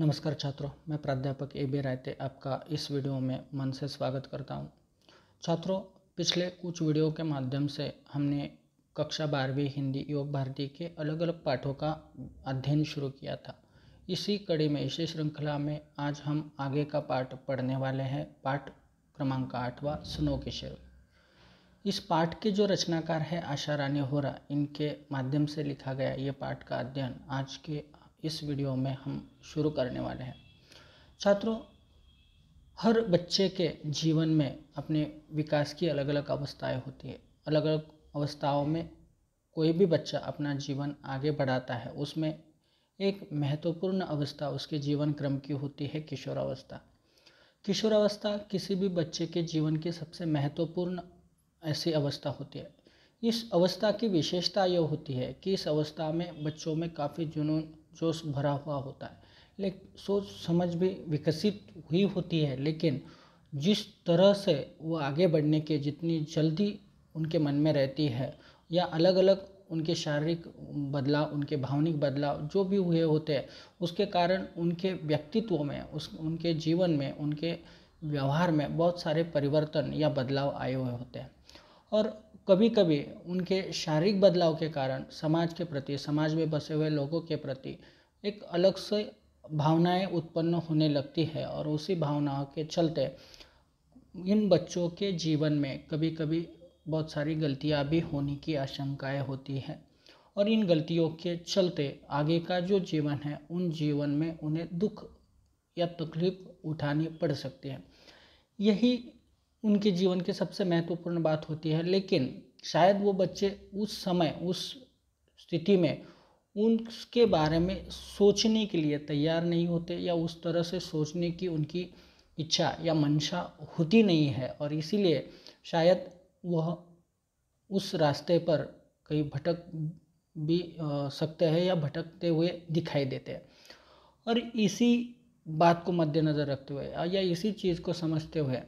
नमस्कार छात्रों, मैं प्राध्यापक ए बी रायते आपका इस वीडियो में मन से स्वागत करता हूं। छात्रों, पिछले कुछ वीडियो के माध्यम से हमने कक्षा 12वीं हिंदी योग भारती के अलग अलग पाठों का अध्ययन शुरू किया था। इसी कड़ी में, इसी श्रृंखला में आज हम आगे का पाठ पढ़ने वाले हैं। पाठ क्रमांक 8वां, स्नो के शेर। इस पाठ के जो रचनाकार है आशा रानी होरा, इनके माध्यम से लिखा गया ये पाठ का अध्ययन आज के इस वीडियो में हम शुरू करने वाले हैं। छात्रों, हर बच्चे के जीवन में अपने विकास की अलग अलग अवस्थाएं होती है। अलग अलग अवस्थाओं में कोई भी बच्चा अपना जीवन आगे बढ़ाता है। उसमें एक महत्वपूर्ण अवस्था उसके जीवन क्रम की होती है किशोरावस्था। किशोरावस्था किसी भी बच्चे के जीवन की सबसे महत्वपूर्ण ऐसी अवस्था होती है। इस अवस्था की विशेषता यह होती है कि इस अवस्था में बच्चों में काफ़ी जुनून जोश भरा हुआ होता है, लेकिन सोच समझ भी विकसित हुई होती है। लेकिन जिस तरह से वो आगे बढ़ने के जितनी जल्दी उनके मन में रहती है, या अलग अलग उनके शारीरिक बदलाव, उनके भावनिक बदलाव जो भी हुए होते हैं, उसके कारण उनके व्यक्तित्व में, उनके जीवन में, उनके व्यवहार में बहुत सारे परिवर्तन या बदलाव आए हुए होते हैं। और कभी कभी उनके शारीरिक बदलाव के कारण समाज के प्रति, समाज में बसे हुए लोगों के प्रति एक अलग से भावनाएं उत्पन्न होने लगती है। और उसी भावनाओं के चलते इन बच्चों के जीवन में कभी कभी बहुत सारी गलतियां भी होने की आशंकाएं होती हैं। और इन गलतियों के चलते आगे का जो जीवन है, उन जीवन में उन्हें दुख या तकलीफ उठानी पड़ सकती है। यही उनके जीवन की सबसे महत्वपूर्ण बात होती है। लेकिन शायद वो बच्चे उस समय, उस स्थिति में उसके बारे में सोचने के लिए तैयार नहीं होते, या उस तरह से सोचने की उनकी इच्छा या मंशा होती नहीं है। और इसीलिए शायद वह उस रास्ते पर कहीं भटक भी सकते हैं या भटकते हुए दिखाई देते हैं। और इसी बात को मद्देनज़र रखते हुए या इसी चीज़ को समझते हुए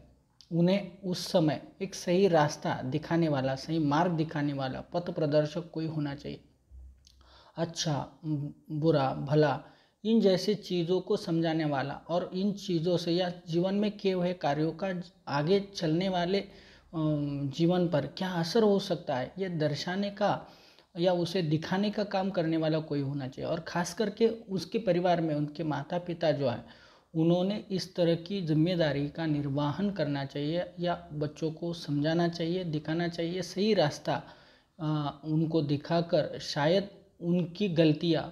उन्हें उस समय एक सही रास्ता दिखाने वाला, सही मार्ग दिखाने वाला पथ प्रदर्शक कोई होना चाहिए। अच्छा, बुरा, भला, इन जैसे चीज़ों को समझाने वाला, और इन चीज़ों से या जीवन में किए हुए कार्यों का आगे चलने वाले जीवन पर क्या असर हो सकता है, ये दर्शाने का या उसे दिखाने का काम करने वाला कोई होना चाहिए। और ख़ास करके उसके परिवार में उनके माता पिता जो है, उन्होंने इस तरह की जिम्मेदारी का निर्वहन करना चाहिए, या बच्चों को समझाना चाहिए, दिखाना चाहिए सही रास्ता उनको दिखाकर शायद उनकी गलतियां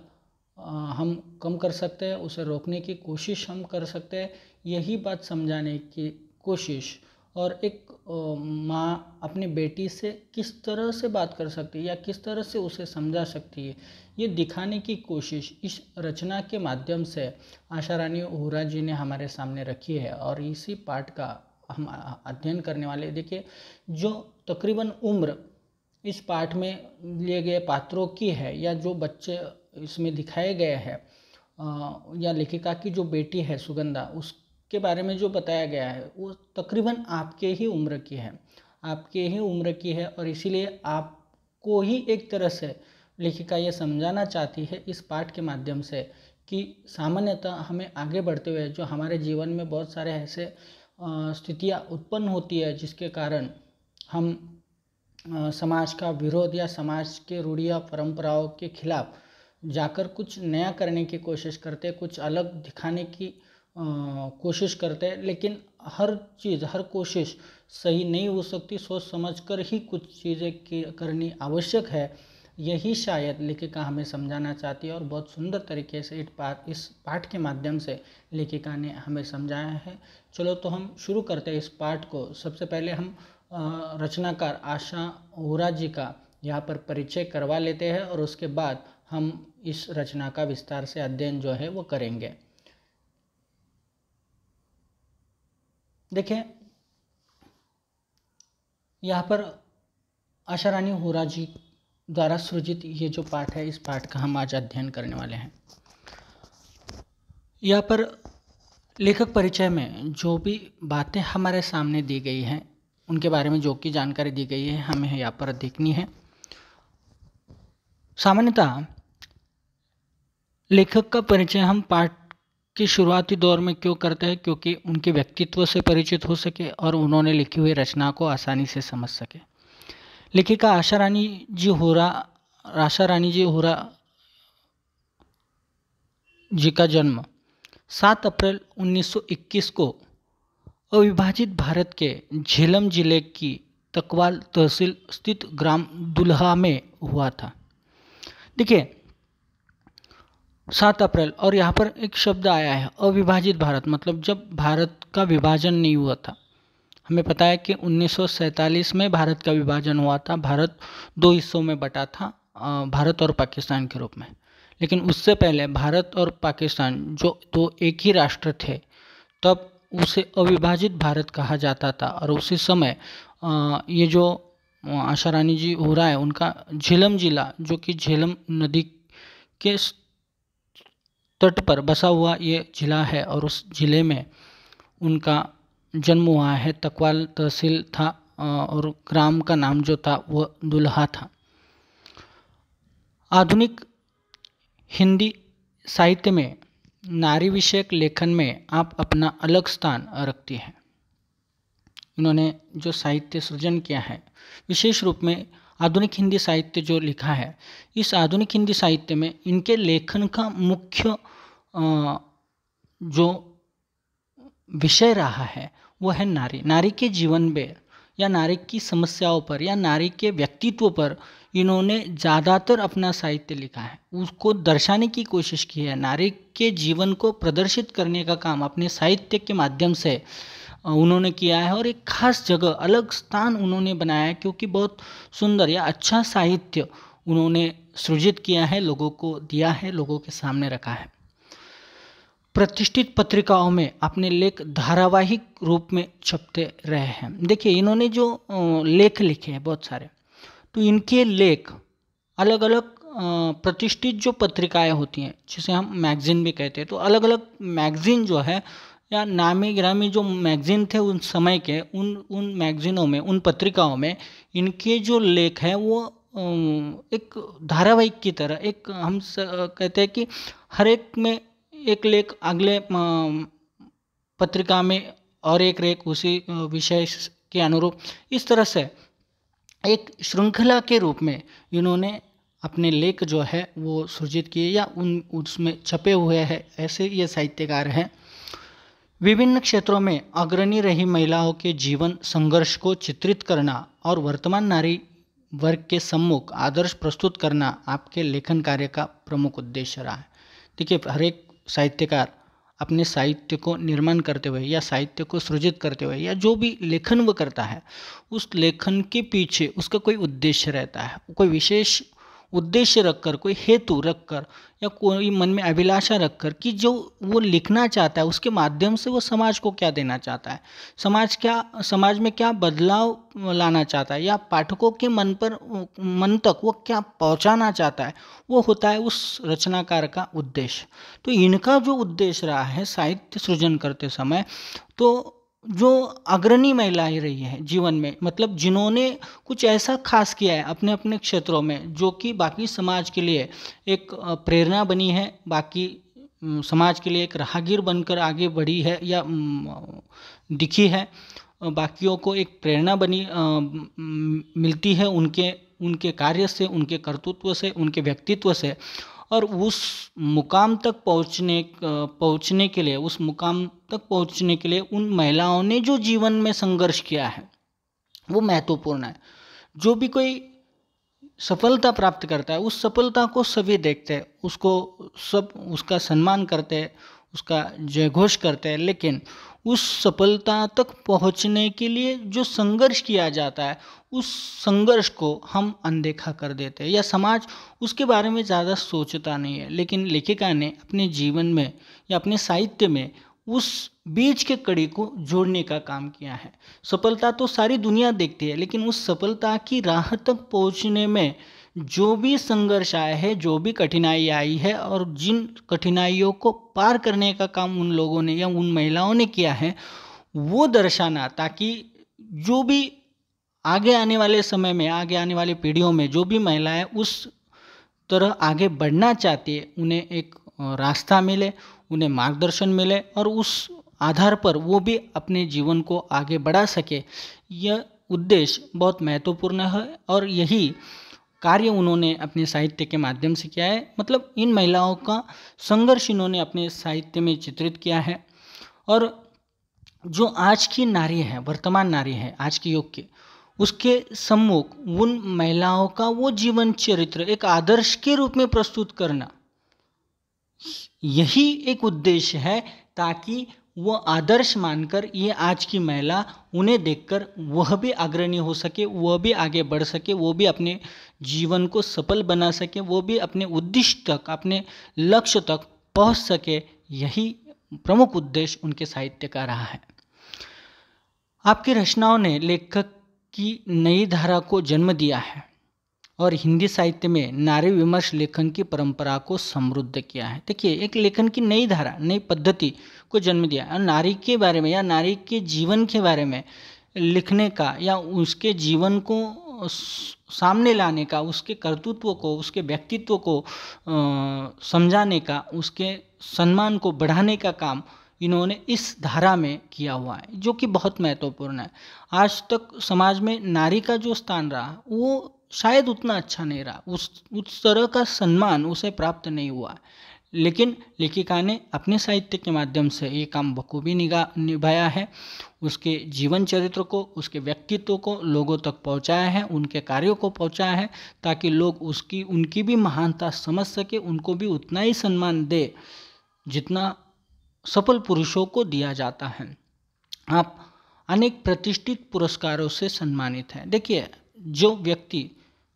हम कम कर सकते हैं, उसे रोकने की कोशिश हम कर सकते हैं। यही बात समझाने की कोशिश, और एक माँ अपनी बेटी से किस तरह से बात कर सकती है या किस तरह से उसे समझा सकती है, ये दिखाने की कोशिश इस रचना के माध्यम से आशा रानी होरा जी ने हमारे सामने रखी है। और इसी पाठ का हम अध्ययन करने वाले। देखिए, जो तकरीबन उम्र इस पाठ में लिए गए पात्रों की है, या जो बच्चे इसमें दिखाए गए हैं, या लेखिका की जो बेटी है सुगंधा, उसके बारे में जो बताया गया है, वो तकरीबन आपके ही उम्र की है, आपके ही उम्र की है। और इसीलिए आपको ही एक तरह से लेखिका ये समझाना चाहती है इस पाठ के माध्यम से कि सामान्यतः हमें आगे बढ़ते हुए जो हमारे जीवन में बहुत सारे ऐसे स्थितियाँ उत्पन्न होती है, जिसके कारण हम समाज का विरोध या समाज के रूढ़ियाँ परंपराओं के खिलाफ जाकर कुछ नया करने की कोशिश करते, कुछ अलग दिखाने की कोशिश करते। लेकिन हर चीज़, हर कोशिश सही नहीं हो सकती। सोच समझकर ही कुछ चीज़ें करनी आवश्यक है। यही शायद लेखिका हमें समझाना चाहती है, और बहुत सुंदर तरीके से इस पाठ के माध्यम से लेखिका ने हमें समझाया है। चलो तो हम शुरू करते हैं इस पाठ को। सबसे पहले हम रचनाकार आशा होरा जी का यहाँ पर परिचय करवा लेते हैं, और उसके बाद हम इस रचना का विस्तार से अध्ययन जो है वो करेंगे। देखिए, यहाँ पर आशा रानी होरा जी द्वारा सृजित ये जो पाठ है, इस पाठ का हम आज अध्ययन करने वाले हैं। यहाँ पर लेखक परिचय में जो भी बातें हमारे सामने दी गई हैं, उनके बारे में जो की जानकारी दी गई है, हमें यहाँ पर देखनी है। सामान्यतः लेखक का परिचय हम पाठ के शुरुआती दौर में क्यों करते हैं? क्योंकि उनके व्यक्तित्व से परिचित हो सके और उन्होंने लिखी हुई रचना को आसानी से समझ सके। लेखिका आशा रानी जी होरा जी का जन्म 7 अप्रैल 1921 को अविभाजित भारत के झेलम जिले की तकवाल तहसील स्थित ग्राम दुल्हा में हुआ था। देखिए 7 अप्रैल, और यहाँ पर एक शब्द आया है अविभाजित भारत, मतलब जब भारत का विभाजन नहीं हुआ था। हमें पता है कि 1947 में भारत का विभाजन हुआ था। भारत 2 हिस्सों में बटा था, भारत और पाकिस्तान के रूप में। लेकिन उससे पहले भारत और पाकिस्तान जो दो एक ही राष्ट्र थे, तब उसे अविभाजित भारत कहा जाता था। और उसी समय ये जो आशा रानी जी हो रहा है, उनका झेलम जिला, जो कि झेलम नदी के तट पर बसा हुआ ये जिला है, और उस जिले में उनका जन्म हुआ है। तकवाल तहसील था और ग्राम का नाम जो था वो दुल्हा था। आधुनिक हिंदी साहित्य में नारी विषयक लेखन में आप अपना अलग स्थान रखती हैं। इन्होंने जो साहित्य सृजन किया है, विशेष रूप में आधुनिक हिंदी साहित्य जो लिखा है, इस आधुनिक हिंदी साहित्य में इनके लेखन का मुख्य जो विषय रहा है वो है नारी के जीवन पर, या नारी की समस्याओं पर, या नारी के व्यक्तित्व पर इन्होंने ज़्यादातर अपना साहित्य लिखा है। उसको दर्शाने की कोशिश की है। नारी के जीवन को प्रदर्शित करने का काम अपने साहित्य के माध्यम से उन्होंने किया है, और एक खास जगह, अलग स्थान उन्होंने बनाया है, क्योंकि बहुत सुंदर या अच्छा साहित्य उन्होंने सृजित किया है, लोगों को दिया है, लोगों के सामने रखा है। प्रतिष्ठित पत्रिकाओं में अपने लेख धारावाहिक रूप में छपते रहे हैं। देखिए इन्होंने जो लेख लिखे हैं बहुत सारे, तो इनके लेख अलग अलग प्रतिष्ठित जो पत्रिकाएं होती हैं, जिसे हम मैगजीन भी कहते हैं, तो अलग अलग मैगजीन जो है, या नामी गिरामी जो मैगजीन थे उन समय के, उन मैगजीनों में, उन पत्रिकाओं में इनके जो लेख हैं वो एक धारावाहिक की तरह, एक हम कहते हैं कि हर एक में एक लेख अगले पत्रिका में और एक लेख उसी विषय के अनुरूप, इस तरह से एक श्रृंखला के रूप में इन्होंने अपने लेख जो है वो सृजित किए या उसमें छपे हुए हैं। ऐसे ये साहित्यकार हैं। विभिन्न क्षेत्रों में अग्रणी रही महिलाओं के जीवन संघर्ष को चित्रित करना और वर्तमान नारी वर्ग के सम्मुख आदर्श प्रस्तुत करना आपके लेखन कार्य का प्रमुख उद्देश्य रहा है। देखिए हर एक साहित्यकार अपने साहित्य को निर्माण करते हुए या साहित्य को सृजित करते हुए या जो भी लेखन वो करता है, उस लेखन के पीछे उसका कोई उद्देश्य रहता है, कोई विशेष उद्देश्य रखकर, कोई हेतु रखकर, या कोई मन में अभिलाषा रखकर कि जो वो लिखना चाहता है उसके माध्यम से वो समाज को क्या देना चाहता है, समाज में क्या बदलाव लाना चाहता है, या पाठकों के मन तक वो क्या पहुंचाना चाहता है, वो होता है उस रचनाकार का उद्देश्य। तो इनका जो उद्देश्य रहा है साहित्य सृजन करते समय, तो जो अग्रणी महिलाएं रही हैं जीवन में, मतलब जिन्होंने कुछ ऐसा खास किया है अपने अपने क्षेत्रों में, जो कि बाकी समाज के लिए एक प्रेरणा बनी है, बाकी समाज के लिए एक राहगीर बनकर आगे बढ़ी है या दिखी है, बाकियों को एक प्रेरणा बनी मिलती है उनके कार्य से, उनके कर्तृत्व से, उनके व्यक्तित्व से। और उस मुकाम तक पहुँचने के लिए, उस मुकाम तक पहुँचने के लिए उन महिलाओं ने जो जीवन में संघर्ष किया है वो महत्वपूर्ण है। जो भी कोई सफलता प्राप्त करता है, उस सफलता को सभी देखते हैं, उसको सब उसका सम्मान करते हैं, उसका जयघोष करते हैं, लेकिन उस सफलता तक पहुंचने के लिए जो संघर्ष किया जाता है, उस संघर्ष को हम अनदेखा कर देते हैं या समाज उसके बारे में ज़्यादा सोचता नहीं है। लेकिन लेखिका ने अपने जीवन में या अपने साहित्य में उस बीच के कड़ी को जोड़ने का काम किया है। सफलता तो सारी दुनिया देखती है, लेकिन उस सफलता की राह तक पहुंचने में जो भी संघर्ष आया है, जो भी कठिनाई आई है, और जिन कठिनाइयों को पार करने का काम उन लोगों ने या उन महिलाओं ने किया है, वो दर्शाना, ताकि जो भी आगे आने वाले समय में, आगे आने वाली पीढ़ियों में जो भी महिलाएं उस तरह आगे बढ़ना चाहती है, उन्हें एक रास्ता मिले, उन्हें मार्गदर्शन मिले और उस आधार पर वो भी अपने जीवन को आगे बढ़ा सके। यह उद्देश्य बहुत महत्वपूर्ण है और यही कार्य उन्होंने अपने साहित्य के माध्यम से किया है। मतलब इन महिलाओं का संघर्ष इन्होंने अपने साहित्य में चित्रित किया है। और जो आज की नारी है, वर्तमान नारी है आज के युग की, उसके सम्मुख उन महिलाओं का वो जीवन चरित्र एक आदर्श के रूप में प्रस्तुत करना, यही एक उद्देश्य है, ताकि वो आदर्श मानकर ये आज की महिला उन्हें देखकर वह भी अग्रणी हो सके, वह भी आगे बढ़ सके, वो भी अपने जीवन को सफल बना सके, वो भी अपने उद्देश्य तक, अपने लक्ष्य तक पहुंच सके। यही प्रमुख उद्देश्य उनके साहित्य का रहा है। आपकी रचनाओं ने लेखक की नई धारा को जन्म दिया है और हिंदी साहित्य में नारी विमर्श लेखन की परंपरा को समृद्ध किया है। देखिए, एक लेखन की नई धारा, नई पद्धति को जन्म दिया और नारी के बारे में या नारी के जीवन के बारे में लिखने का या उसके जीवन को सामने लाने का, उसके कर्तृत्व को, उसके व्यक्तित्व को समझाने का, उसके सम्मान को बढ़ाने का काम इन्होंने इस धारा में किया हुआ है, जो कि बहुत महत्वपूर्ण है। आज तक समाज में नारी का जो स्थान रहा वो शायद उतना अच्छा नहीं रहा, उस तरह का सम्मान उसे प्राप्त नहीं हुआ, लेकिन लेखिका ने अपने साहित्य के माध्यम से ये काम बखूबी निभाया है। उसके जीवन चरित्र को, उसके व्यक्तित्व को लोगों तक पहुंचाया है, उनके कार्यों को पहुंचाया है, ताकि लोग उनकी भी महानता समझ सके, उनको भी उतना ही सम्मान दे जितना सफल पुरुषों को दिया जाता है। आप अनेक प्रतिष्ठित पुरस्कारों से सम्मानित हैं। देखिए, जो व्यक्ति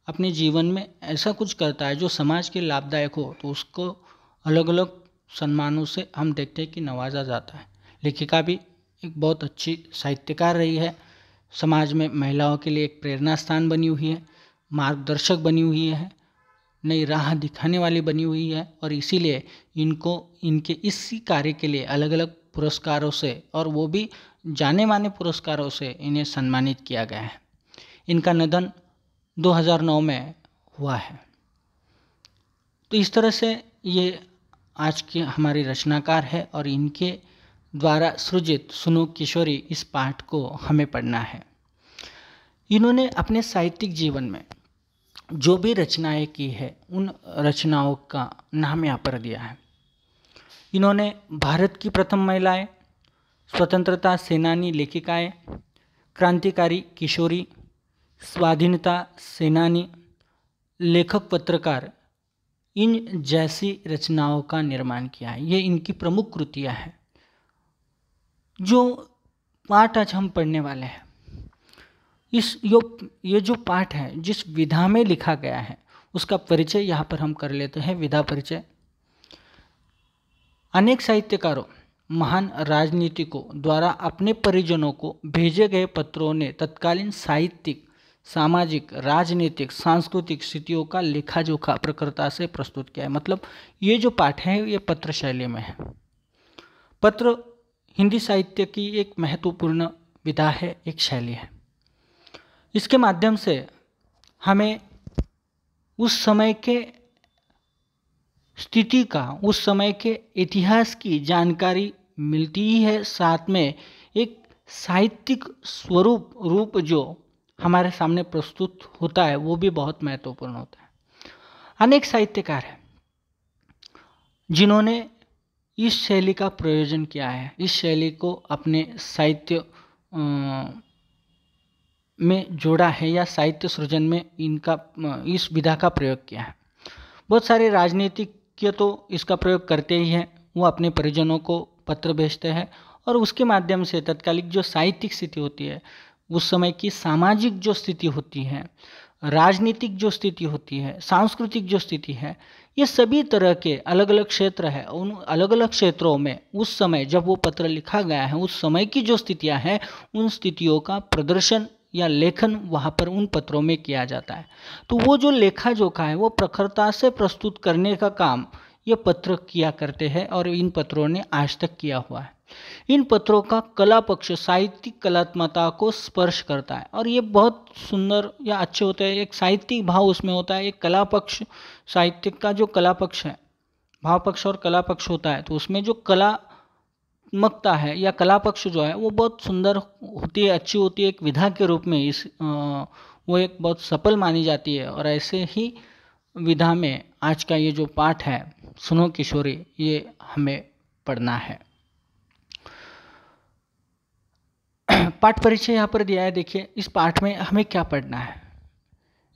अपने जीवन में ऐसा कुछ करता है जो समाज के लाभदायक हो, तो उसको अलग अलग सम्मानों से हम देखते हैं कि नवाजा जाता है। लेखिका भी एक बहुत अच्छी साहित्यकार रही है, समाज में महिलाओं के लिए एक प्रेरणा स्थान बनी हुई है, मार्गदर्शक बनी हुई है, नई राह दिखाने वाली बनी हुई है, और इसीलिए इनको इनके इसी कार्य के लिए अलग अलग पुरस्कारों से, और वो भी जाने माने पुरस्कारों से इन्हें सम्मानित किया गया है। इनका निधन 2009 में हुआ है। तो इस तरह से ये आज के हमारे रचनाकार है और इनके द्वारा सृजित सुनो किशोरी इस पाठ को हमें पढ़ना है। इन्होंने अपने साहित्यिक जीवन में जो भी रचनाएं की है, उन रचनाओं का नाम यहाँ पर दिया है। इन्होंने भारत की प्रथम महिलाएं, स्वतंत्रता सेनानी लेखिकाएं, क्रांतिकारी किशोरी, स्वाधीनता सेनानी, लेखक पत्रकार, इन जैसी रचनाओं का निर्माण किया है। ये इनकी प्रमुख कृतियाँ हैं। जो पाठ आज हम पढ़ने वाले हैं, ये जो पाठ है, जिस विधा में लिखा गया है, उसका परिचय यहाँ पर हम कर लेते हैं। विधा परिचय। अनेक साहित्यकारों, महान राजनीतिकों द्वारा अपने परिजनों को भेजे गए पत्रों ने तत्कालीन साहित्यिक, सामाजिक, राजनीतिक, सांस्कृतिक स्थितियों का लेखा जोखा प्रखरता से प्रस्तुत किया है। मतलब ये जो पाठ है ये पत्र शैली में है। पत्र हिंदी साहित्य की एक महत्वपूर्ण विधा है, एक शैली है। इसके माध्यम से हमें उस समय के स्थिति का, उस समय के इतिहास की जानकारी मिलती ही है, साथ में एक साहित्यिक रूप जो हमारे सामने प्रस्तुत होता है वो भी बहुत महत्वपूर्ण होता है। अनेक साहित्यकार हैं जिन्होंने इस शैली का प्रयोजन किया है, इस शैली को अपने साहित्य में जोड़ा है या साहित्य सृजन में इस विधा का प्रयोग किया है। बहुत सारे राजनीतिज्ञ तो इसका प्रयोग करते ही हैं। वो अपने परिजनों को पत्र भेजते हैं और उसके माध्यम से तत्कालिक जो साहित्यिक स्थिति होती है, उस समय की सामाजिक जो स्थिति होती है, राजनीतिक जो स्थिति होती है, सांस्कृतिक जो स्थिति है, ये सभी तरह के अलग अलग क्षेत्र है। उन अलग अलग क्षेत्रों में उस समय जब वो पत्र लिखा गया है, उस समय की जो स्थितियां हैं, उन स्थितियों का प्रदर्शन या लेखन वहाँ पर उन पत्रों में किया जाता है। तो वो जो लेखा जोखा है वो प्रखरता से प्रस्तुत करने का काम ये पत्र किया करते हैं और इन पत्रों ने आज तक किया हुआ है। इन पत्रों का कला पक्ष साहित्यिक कलात्मकता को स्पर्श करता है और ये बहुत सुंदर या अच्छे होते हैं। एक साहित्यिक भाव उसमें होता है, एक कला पक्ष, साहित्यिक का जो कला पक्ष है, भाव पक्ष और कला पक्ष होता है, तो उसमें जो कलात्मकता है या कला पक्ष जो है वो बहुत सुंदर होती है, अच्छी होती है, एक विधा के रूप में वो एक बहुत सफल मानी जाती है। और ऐसे ही विधा में आज का ये जो पाठ है सुनो किशोरी, ये हमें पढ़ना है। पाठ परिचय यहाँ पर दिया है। देखिए इस पाठ में हमें क्या पढ़ना है,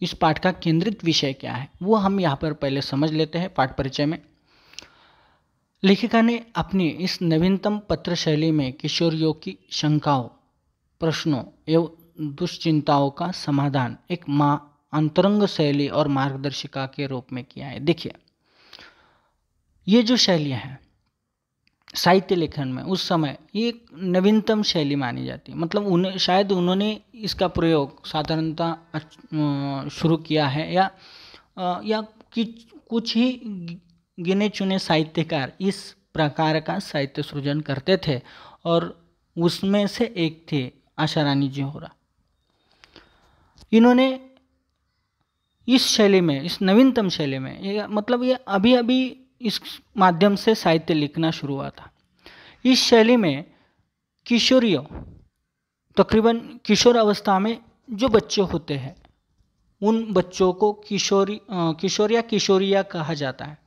इस पाठ का केंद्रित विषय क्या है, वो हम यहाँ पर पहले समझ लेते हैं। पाठ परिचय में लेखिका ने अपनी इस नवीनतम पत्र शैली में किशोरियों की शंकाओं, प्रश्नों एवं दुश्चिंताओं का समाधान एक अंतरंग शैली और मार्गदर्शिका के रूप में किया है। देखिए ये जो शैलियाँ हैं साहित्य लेखन में उस समय ये एक नवीनतम शैली मानी जाती है। मतलब उन्होंने इसका प्रयोग साधारणतः शुरू किया है या कुछ ही गिने चुने साहित्यकार इस प्रकार का साहित्य सृजन करते थे और उसमें से एक थे आशारानी जी होरा। इन्होंने इस शैली में, इस नवीनतम शैली में, ये अभी अभी इस माध्यम से साहित्य लिखना शुरू हुआ था। इस शैली में किशोरियों, तकरीबन किशोर अवस्था में जो बच्चे होते हैं उन बच्चों को किशोर या किशोरिया कहा जाता है।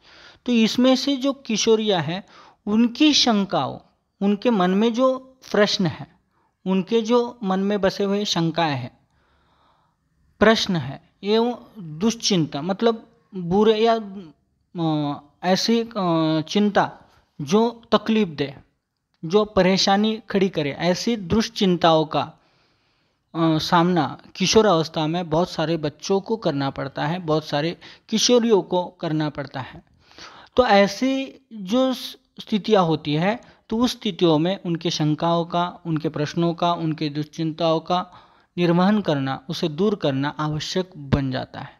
तो इसमें से जो किशोरिया है उनकी शंकाओं, उनके मन में जो प्रश्न है, उनके जो मन में बसे हुए शंकाएं हैं, प्रश्न है एवं दुश्चिंता, मतलब बुरे या ऐसी चिंता जो तकलीफ दे, जो परेशानी खड़ी करे, ऐसी दुश्चिंताओं का सामना किशोर अवस्था में बहुत सारे बच्चों को करना पड़ता है, बहुत सारे किशोरियों को करना पड़ता है। तो ऐसी जो स्थितियाँ होती है तो उस स्थितियों में उनके शंकाओं का, उनके प्रश्नों का, उनके दुश्चिंताओं का निर्वहन करना, उसे दूर करना आवश्यक बन जाता है।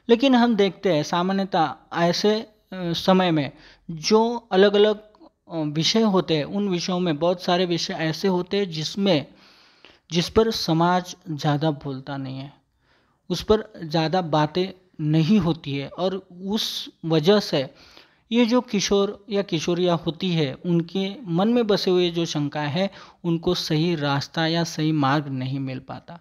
लेकिन हम देखते हैं सामान्यतः ऐसे समय में जो अलग अलग विषय होते हैं उन विषयों में बहुत सारे विषय ऐसे होते हैं जिस पर समाज ज़्यादा बोलता नहीं है, उस पर ज़्यादा बातें नहीं होती है और उस वजह से ये जो किशोर या किशोरियाँ होती है उनके मन में बसे हुए जो शंकाएं हैं उनको सही रास्ता या सही मार्ग नहीं मिल पाता।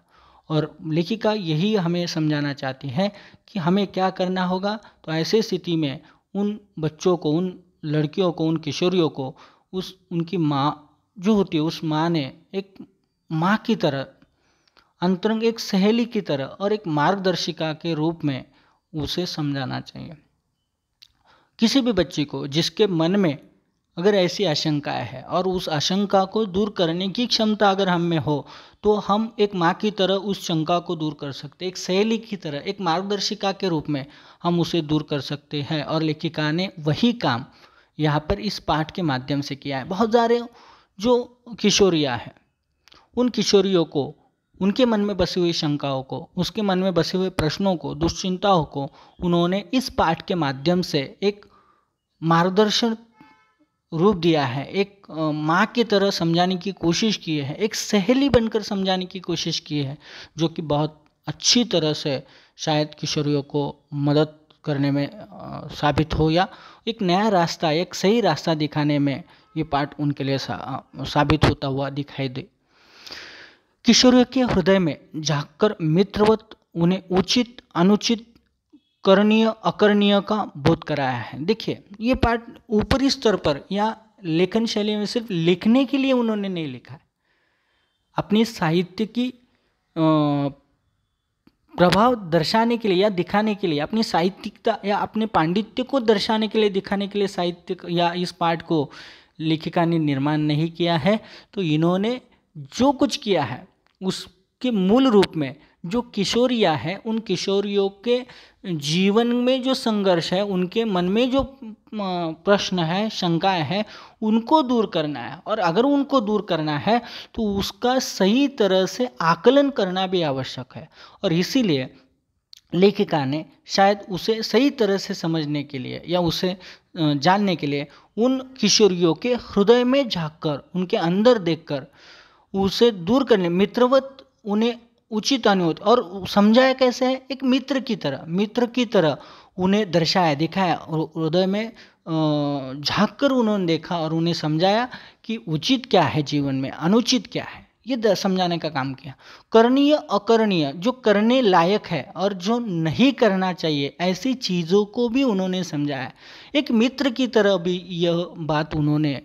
और लेखिका यही हमें समझाना चाहती है कि हमें क्या करना होगा। तो ऐसे स्थिति में उन बच्चों को, उन लड़कियों को, उन किशोरियों को उनकी माँ जो होती है उस माँ ने एक माँ की तरह, अंतरंग एक सहेली की तरह और एक मार्गदर्शिका के रूप में उसे समझाना चाहिए। किसी भी बच्चे को जिसके मन में अगर ऐसी आशंकाएं है और उस आशंका को दूर करने की क्षमता अगर हम में हो तो हम एक माँ की तरह उस शंका को दूर कर सकते हैं, एक सहेली की तरह, एक मार्गदर्शिका के रूप में हम उसे दूर कर सकते हैं। और लेखिका ने वही काम यहाँ पर इस पाठ के माध्यम से किया है। बहुत सारे जो किशोरियाँ हैं उन किशोरियों को, उनके मन में बसी हुई शंकाओं को, उसके मन में बसे हुए प्रश्नों को, दुश्चिंताओं को उन्होंने इस पाठ के माध्यम से एक मार्गदर्शन रूप दिया है, एक माँ की तरह समझाने की कोशिश की है, एक सहेली बनकर समझाने की कोशिश की है, जो कि बहुत अच्छी तरह से शायद किशोरियों को मदद करने में साबित हो या एक नया रास्ता, एक सही रास्ता दिखाने में ये पाठ उनके लिए साबित होता हुआ दिखाई दे। किशोरियों के हृदय में झांककर मित्रवत उन्हें उचित अनुचित, करणीय अकरणीय का बोध कराया है। देखिए ये पाठ ऊपरी स्तर पर या लेखन शैली में सिर्फ लिखने के लिए उन्होंने नहीं लिखा है, अपनी साहित्य की प्रभाव दर्शाने के लिए या दिखाने के लिए, अपनी साहित्यिकता या अपने पांडित्य को दर्शाने के लिए, दिखाने के लिए साहित्य या इस पाठ को लेखिका ने निर्माण नहीं किया है। तो इन्होंने जो कुछ किया है उसके मूल रूप में जो किशोरियाँ हैं उन किशोरियों के जीवन में जो संघर्ष है, उनके मन में जो प्रश्न है, शंकाएं हैं, उनको दूर करना है। और अगर उनको दूर करना है तो उसका सही तरह से आकलन करना भी आवश्यक है। और इसीलिए लेखिका ने शायद उसे सही तरह से समझने के लिए या उसे जानने के लिए उन किशोरियों के हृदय में झांककर, उनके अंदर देखकर उसे दूर करने, मित्रवत उन्हें उचित अनुचित, और समझाया कैसे है, एक मित्र की तरह उन्हें दर्शाया, दिखाया और हृदय में झांक कर उन्होंने देखा और उन्हें समझाया कि उचित क्या है जीवन में, अनुचित क्या है, ये समझाने का काम किया। करणीय अकरणीय, जो करने लायक है और जो नहीं करना चाहिए, ऐसी चीज़ों को भी उन्होंने समझाया। एक मित्र की तरह भी यह बात उन्होंने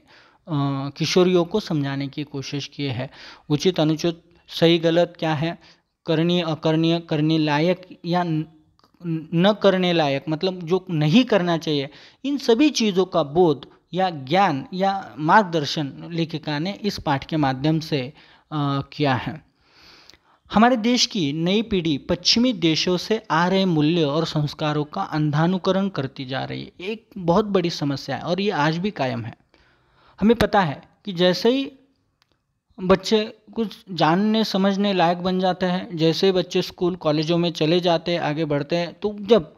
किशोरियों को समझाने की कोशिश की है। उचित अनुचित, सही गलत क्या है, करणीय अकरणीय, करने लायक या न करने लायक, मतलब जो नहीं करना चाहिए, इन सभी चीज़ों का बोध या ज्ञान या मार्गदर्शन लेखिका ने इस पाठ के माध्यम से किया है। हमारे देश की नई पीढ़ी पश्चिमी देशों से आ रहे मूल्य और संस्कारों का अंधानुकरण करती जा रही है। एक बहुत बड़ी समस्या है और ये आज भी कायम है। हमें पता है कि जैसे ही बच्चे कुछ जानने समझने लायक बन जाते हैं, जैसे ही बच्चे स्कूल कॉलेजों में चले जाते हैं, आगे बढ़ते हैं, तो जब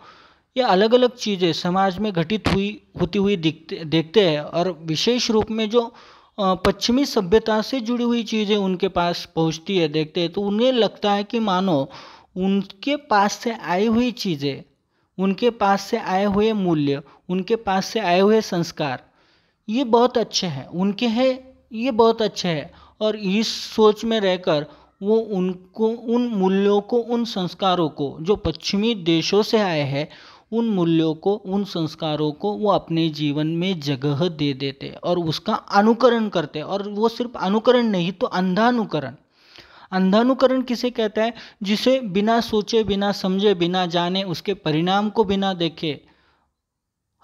ये अलग अलग चीज़ें समाज में घटित होती हुई देखते हैं और विशेष रूप में जो पश्चिमी सभ्यता से जुड़ी हुई चीज़ें उनके पास पहुंचती है, देखते हैं, तो उन्हें लगता है कि मानो उनके पास से आई हुई चीज़ें, उनके पास से आए हुए मूल्य, उनके पास से आए हुए संस्कार ये बहुत अच्छे हैं, उनके हैं, ये बहुत अच्छे हैं। और इस सोच में रहकर वो उनको उन मूल्यों को, उन संस्कारों को जो पश्चिमी देशों से आए हैं, उन मूल्यों को, उन संस्कारों को वो अपने जीवन में जगह दे देते और उसका अनुकरण करते। और वो सिर्फ अनुकरण नहीं तो अंधानुकरण। अंधानुकरण किसे कहता है? जिसे बिना सोचे, बिना समझे, बिना जाने, उसके परिणाम को बिना देखे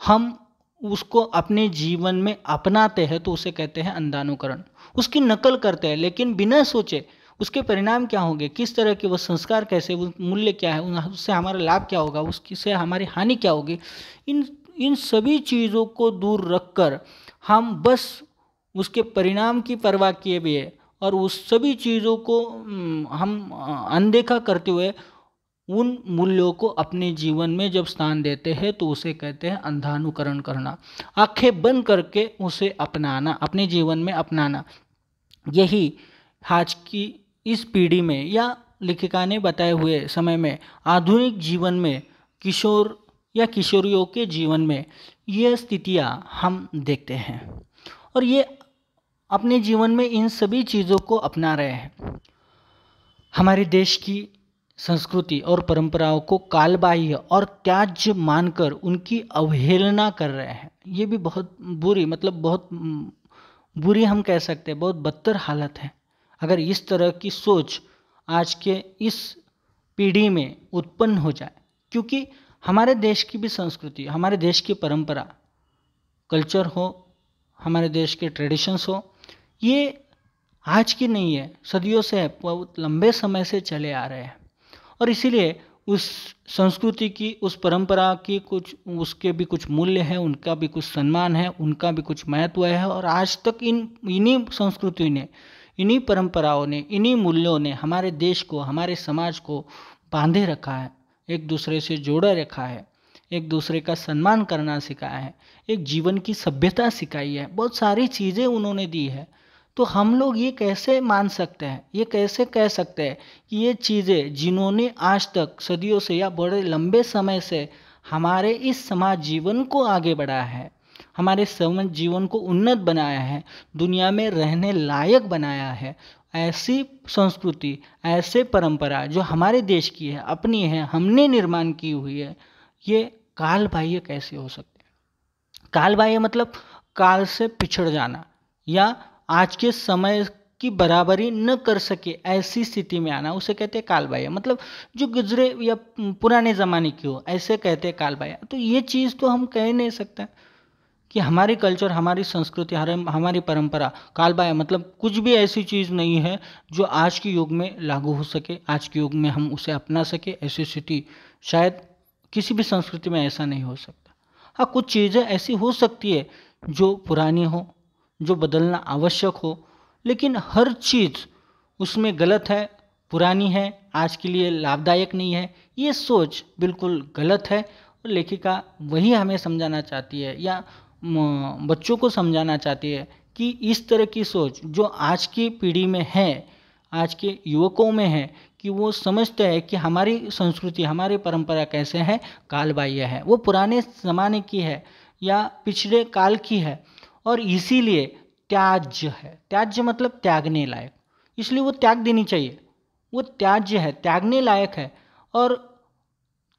हम उसको अपने जीवन में अपनाते हैं, तो उसे कहते हैं अंधानुकरण। उसकी नकल करते हैं लेकिन बिना सोचे उसके परिणाम क्या होंगे, किस तरह के वो संस्कार, कैसे वो मूल्य क्या है, उससे हमारा लाभ क्या होगा, उससे हमारी हानि क्या होगी, इन सभी चीज़ों को दूर रखकर हम बस उसके परिणाम की परवाह किए हुए और उस सभी चीज़ों को हम अनदेखा करते हुए उन मूल्यों को अपने जीवन में जब स्थान देते हैं तो उसे कहते हैं अंधानुकरण करना। आंखें बंद करके उसे अपनाना, अपने जीवन में अपनाना। यही आज की इस पीढ़ी में या लेखिका ने बताए हुए समय में आधुनिक जीवन में किशोर या किशोरियों के जीवन में ये स्थितियाँ हम देखते हैं और ये अपने जीवन में इन सभी चीज़ों को अपना रहे हैं। हमारे देश की संस्कृति और परंपराओं को कालबाह्य और त्याज्य मानकर उनकी अवहेलना कर रहे हैं। ये भी बहुत बुरी, मतलब बहुत बुरी हम कह सकते हैं, बहुत बदतर हालत है। अगर इस तरह की सोच आज के इस पीढ़ी में उत्पन्न हो जाए, क्योंकि हमारे देश की भी संस्कृति, हमारे देश की परंपरा, कल्चर हो, हमारे देश के ट्रेडिशंस हो, ये आज की नहीं है, सदियों से, बहुत लंबे समय से चले आ रहे हैं। और इसीलिए उस संस्कृति की, उस परंपरा की कुछ, उसके भी कुछ मूल्य हैं, उनका भी कुछ सम्मान है, उनका भी कुछ महत्व है। और आज तक इन्हीं संस्कृति ने, इन्हीं परंपराओं ने, इन्हीं मूल्यों ने हमारे देश को, हमारे समाज को बांधे रखा है, एक दूसरे से जोड़े रखा है, एक दूसरे का सम्मान करना सिखाया है, एक जीवन की सभ्यता सिखाई है, बहुत सारी चीज़ें उन्होंने दी है। तो हम लोग ये कैसे मान सकते हैं, ये कैसे कह सकते हैं कि ये चीज़ें जिन्होंने आज तक सदियों से या बड़े लंबे समय से हमारे इस समाज जीवन को आगे बढ़ाया है, हमारे समाज जीवन को उन्नत बनाया है, दुनिया में रहने लायक बनाया है, ऐसी संस्कृति, ऐसे परंपरा जो हमारे देश की है, अपनी है, हमने निर्माण की हुई है, ये कालबाह्य कैसे हो सकते हैं? कालबाह्य मतलब काल से पिछड़ जाना या आज के समय की बराबरी न कर सके, ऐसी स्थिति में आना, उसे कहते हैं कालबाह्य। मतलब जो गुजरे या पुराने ज़माने की हो, ऐसे कहते हैं कालबाह्य। तो ये चीज़ तो हम कह नहीं सकते कि हमारी कल्चर, हमारी संस्कृति, हमारी परंपरा कालबाह्य, मतलब कुछ भी ऐसी चीज़ नहीं है जो आज के युग में लागू हो सके, आज के युग में हम उसे अपना सके। ऐसी स्थिति शायद किसी भी संस्कृति में ऐसा नहीं हो सकता। हाँ, कुछ चीज़ें ऐसी हो सकती है जो पुरानी हो, जो बदलना आवश्यक हो, लेकिन हर चीज़ उसमें गलत है, पुरानी है, आज के लिए लाभदायक नहीं है, ये सोच बिल्कुल गलत है। और लेखिका वही हमें समझाना चाहती है या बच्चों को समझाना चाहती है कि इस तरह की सोच जो आज की पीढ़ी में है, आज के युवकों में है, कि वो समझते हैं कि हमारी संस्कृति, हमारी परंपरा कैसे है, कालबाह्य है, वो पुराने ज़माने की है, या पिछड़े काल की है और इसीलिए त्याज्य है। त्याज्य मतलब त्यागने लायक, इसलिए वो त्याग देनी चाहिए। वो त्याज्य है, त्यागने लायक है, और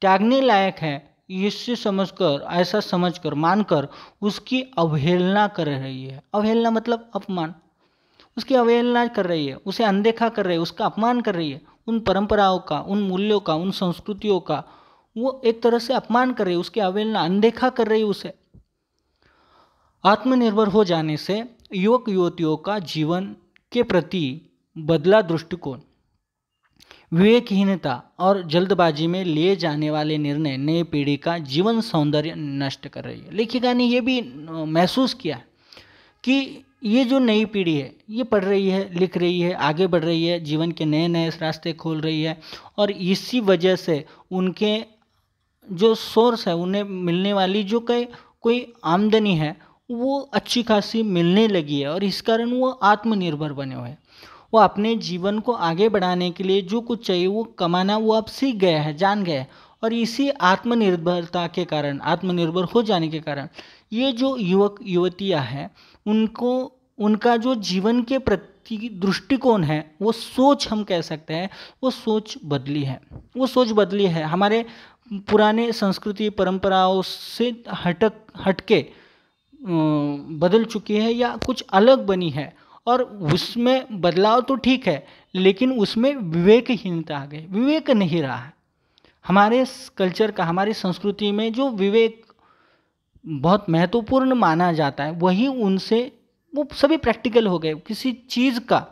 त्यागने लायक है इससे समझकर, ऐसा समझकर, मानकर उसकी अवहेलना कर रही है। अवहेलना मतलब अपमान, उसकी अवहेलना कर रही है, उसे अनदेखा कर रही है, उसका अपमान कर रही है। उन परंपराओं का, उन मूल्यों का, उन संस्कृतियों का वो एक तरह से अपमान कर रही है, उसकी अवहेलना, अनदेखा कर रही है उसे। आत्मनिर्भर हो जाने से युवक युवतियों का जीवन के प्रति बदला दृष्टिकोण, विवेकहीनता और जल्दबाजी में लिए जाने वाले निर्णय नई पीढ़ी का जीवन सौंदर्य नष्ट कर रही है। लेखिका ने यह भी महसूस किया कि ये जो नई पीढ़ी है ये पढ़ रही है, लिख रही है, आगे बढ़ रही है, जीवन के नए नए रास्ते खोल रही है, और इसी वजह से उनके जो सोर्स है, उन्हें मिलने वाली जो कोई आमदनी है वो अच्छी खासी मिलने लगी है, और इस कारण वो आत्मनिर्भर बने हुए हैं। वो अपने जीवन को आगे बढ़ाने के लिए जो कुछ चाहिए वो कमाना वो अब सीख गया है, जान गया है, और इसी आत्मनिर्भरता के कारण, आत्मनिर्भर हो जाने के कारण ये जो युवक युवतियां हैं उनको, उनका जो जीवन के प्रति दृष्टिकोण है, वो सोच हम कह सकते हैं, वो सोच बदली है। वो सोच बदली है, हमारे पुराने संस्कृति परंपराओं से हटके बदल चुकी है या कुछ अलग बनी है, और उसमें बदलाव तो ठीक है लेकिन उसमें विवेकहीनता आ गई, विवेक नहीं रहा है। हमारे कल्चर का, हमारी संस्कृति में जो विवेक बहुत महत्वपूर्ण माना जाता है वही उनसे, वो सभी प्रैक्टिकल हो गए। किसी चीज़ का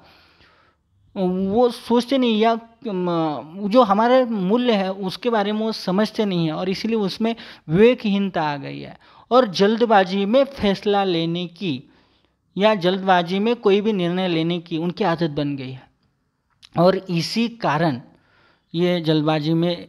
वो सोचते नहीं, या जो हमारे मूल्य है उसके बारे में वो समझते नहीं है, और इसीलिए उसमें विवेकहीनता आ गई है, और जल्दबाजी में फैसला लेने की या जल्दबाजी में कोई भी निर्णय लेने की उनकी आदत बन गई है। और इसी कारण ये जल्दबाजी में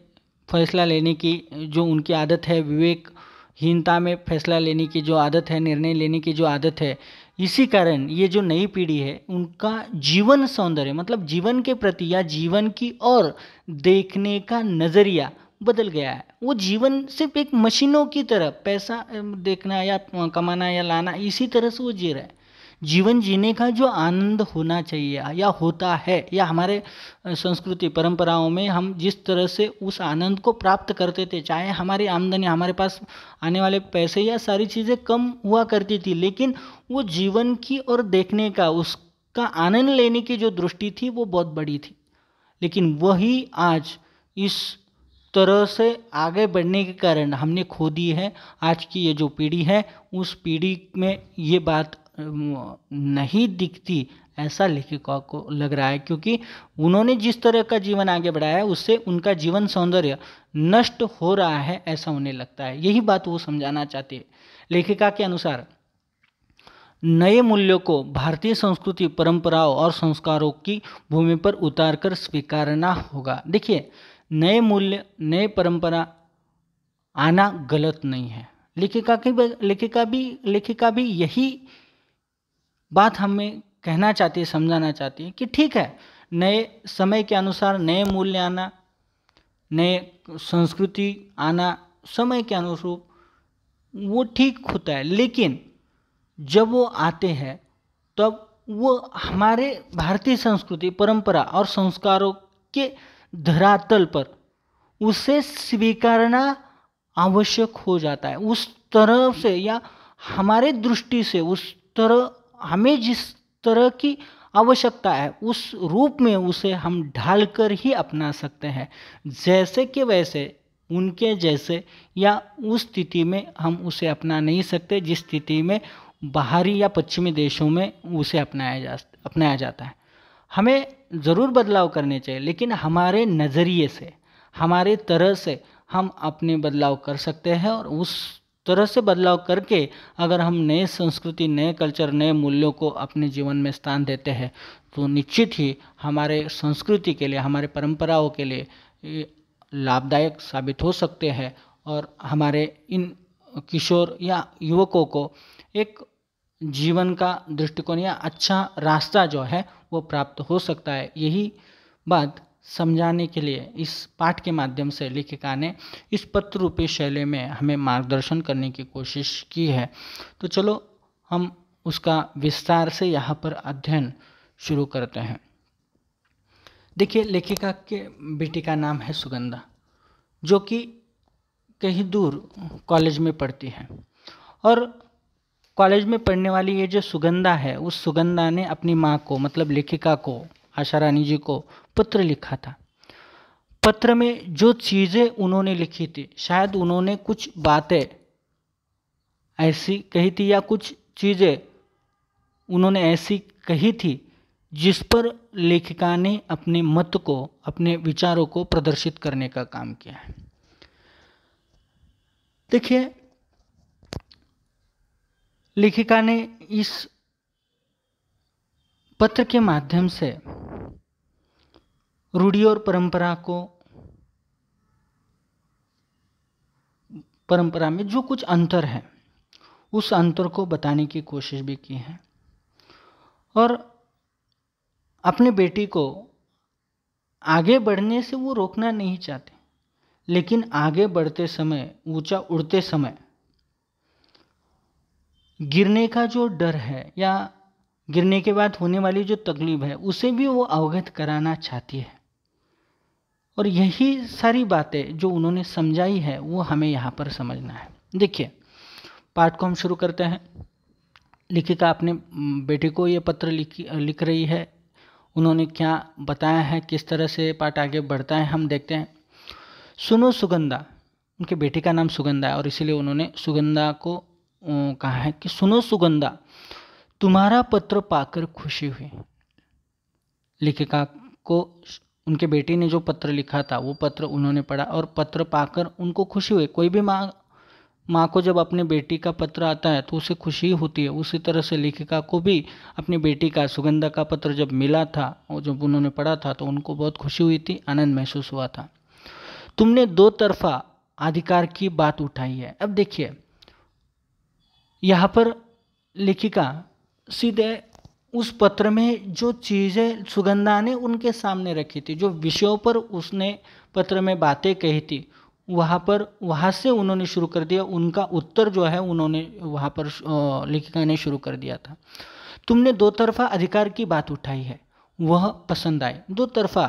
फैसला लेने की जो उनकी आदत है, विवेकहीनता में फैसला लेने की जो आदत है, निर्णय लेने की जो आदत है, इसी कारण ये जो नई पीढ़ी है उनका जीवन सौंदर्य मतलब जीवन के प्रति या जीवन की ओर देखने का नज़रिया बदल गया है। वो जीवन सिर्फ एक मशीनों की तरह पैसा देखना या कमाना या लाना, इसी तरह से वो जी रहा है। जीवन जीने का जो आनंद होना चाहिए या होता है, या हमारे संस्कृति परंपराओं में हम जिस तरह से उस आनंद को प्राप्त करते थे, चाहे हमारी आमदनी, हमारे पास आने वाले पैसे या सारी चीज़ें कम हुआ करती थी, लेकिन वो जीवन की ओर देखने का, उसका आनंद लेने की जो दृष्टि थी वो बहुत बड़ी थी। लेकिन वही आज इस तरह से आगे बढ़ने के कारण हमने खो दी है। आज की ये जो पीढ़ी है उस पीढ़ी में ये बात नहीं दिखती, ऐसा लेखिका को लग रहा है, क्योंकि उन्होंने जिस तरह का जीवन आगे बढ़ाया है उससे उनका जीवन सौंदर्य नष्ट हो रहा है, ऐसा उन्हें लगता है। यही बात वो समझाना चाहती है। लेखिका के अनुसार नए मूल्यों को भारतीय संस्कृति परंपराओं और संस्कारों की भूमि पर उतारकर स्वीकारना होगा। देखिए, नए मूल्य, नए परंपरा आना गलत नहीं है। लेखिका भी यही बात हमें कहना चाहती है, समझाना चाहती है कि ठीक है, नए समय के अनुसार नए मूल्य आना, नए संस्कृति आना समय के अनुरूप वो ठीक होता है, लेकिन जब वो आते हैं तब वो हमारे भारतीय संस्कृति परंपरा और संस्कारों के धरातल पर उसे स्वीकारना आवश्यक हो जाता है। उस तरह से या हमारे दृष्टि से उस तरह, हमें जिस तरह की आवश्यकता है उस रूप में उसे हम ढालकर ही अपना सकते हैं। जैसे कि वैसे उनके जैसे या उस स्थिति में हम उसे अपना नहीं सकते जिस स्थिति में बाहरी या पश्चिमी देशों में उसे अपनाया जाता है। हमें ज़रूर बदलाव करने चाहिए, लेकिन हमारे नज़रिए से, हमारे तरह से हम अपने बदलाव कर सकते हैं, और उस तरह से बदलाव करके अगर हम नए संस्कृति, नए कल्चर, नए मूल्यों को अपने जीवन में स्थान देते हैं तो निश्चित ही हमारे संस्कृति के लिए, हमारे परंपराओं के लिए लाभदायक साबित हो सकते हैं, और हमारे इन किशोर या युवकों को एक जीवन का दृष्टिकोण या अच्छा रास्ता जो है वो प्राप्त हो सकता है। यही बात समझाने के लिए इस पाठ के माध्यम से लेखिका ने इस पत्र रूपी शैली में हमें मार्गदर्शन करने की कोशिश की है। तो चलो हम उसका विस्तार से यहाँ पर अध्ययन शुरू करते हैं। देखिए, लेखिका के बेटी का नाम है सुगंधा, जो कि कहीं दूर कॉलेज में पढ़ती है। और कॉलेज में पढ़ने वाली ये जो सुगंधा है, उस सुगंधा ने अपनी माँ को, मतलब लेखिका को, आशा रानी जी को पत्र लिखा था। पत्र में जो चीज़ें उन्होंने लिखी थी, शायद उन्होंने कुछ बातें ऐसी कही थी या कुछ चीज़ें उन्होंने ऐसी कही थी जिस पर लेखिका ने अपने मत को, अपने विचारों को प्रदर्शित करने का काम किया है। देखिए, लेखिका ने इस पत्र के माध्यम से रूढ़ी और परंपरा में जो कुछ अंतर है, उस अंतर को बताने की कोशिश भी की है। और अपने बेटी को आगे बढ़ने से वो रोकना नहीं चाहते, लेकिन आगे बढ़ते समय, ऊंचा उड़ते समय गिरने का जो डर है या गिरने के बाद होने वाली जो तकलीफ है, उसे भी वो अवगत कराना चाहती है। और यही सारी बातें जो उन्होंने समझाई है, वो हमें यहाँ पर समझना है। देखिए, पाठ को हम शुरू करते हैं। लेखिका अपने बेटे को ये पत्र लिख रही है। उन्होंने क्या बताया है, किस तरह से पाठ आगे बढ़ता है, हम देखते हैं। सुनो सुगंधा, उनके बेटी का नाम सुगंधा है और इसीलिए उन्होंने सुगंधा को कहा है कि सुनो सुगंधा, तुम्हारा पत्र पाकर खुशी हुई। लेखिका को उनके बेटी ने जो पत्र लिखा था, वो पत्र उन्होंने पढ़ा और पत्र पाकर उनको खुशी हुई। कोई भी माँ को जब अपने बेटी का पत्र आता है तो उसे खुशी होती है। उसी तरह से लेखिका को भी अपनी बेटी का, सुगंधा का पत्र जब मिला था और जब उन्होंने पढ़ा था तो उनको बहुत खुशी हुई थी, आनंद महसूस हुआ था। तुमने दो तरफा अधिकार की बात उठाई है। अब देखिए, यहाँ पर लेखिका सीधे उस पत्र में जो चीज़ें सुगंधा ने उनके सामने रखी थी, जो विषयों पर उसने पत्र में बातें कही थी, वहाँ से उन्होंने शुरू कर दिया। उनका उत्तर जो है उन्होंने वहाँ पर लेखिका ने शुरू कर दिया था। तुमने दो तरफा अधिकार की बात उठाई है, वह पसंद आए। दो तरफा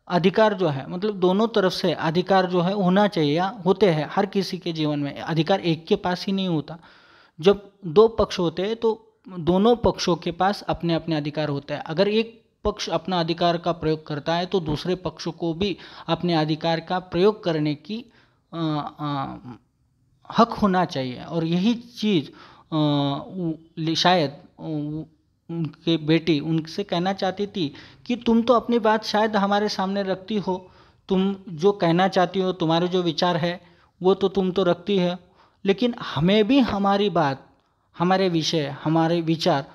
अधिकार जो है, मतलब दोनों तरफ से अधिकार जो है होना चाहिए या होते हैं हर किसी के जीवन में। अधिकार एक के पास ही नहीं होता। जब दो पक्ष होते हैं तो दोनों पक्षों के पास अपने अपने अधिकार होते हैं। अगर एक पक्ष अपना अधिकार का प्रयोग करता है तो दूसरे पक्ष को भी अपने अधिकार का प्रयोग करने की हक होना चाहिए। और यही चीज़ शायद उनके बेटी उनसे कहना चाहती थी कि तुम तो अपनी बात शायद हमारे सामने रखती हो, तुम जो कहना चाहती हो, तुम्हारे जो विचार है वो तो तुम तो रखती है, लेकिन हमें भी हमारी बात, हमारे विषय, हमारे विचार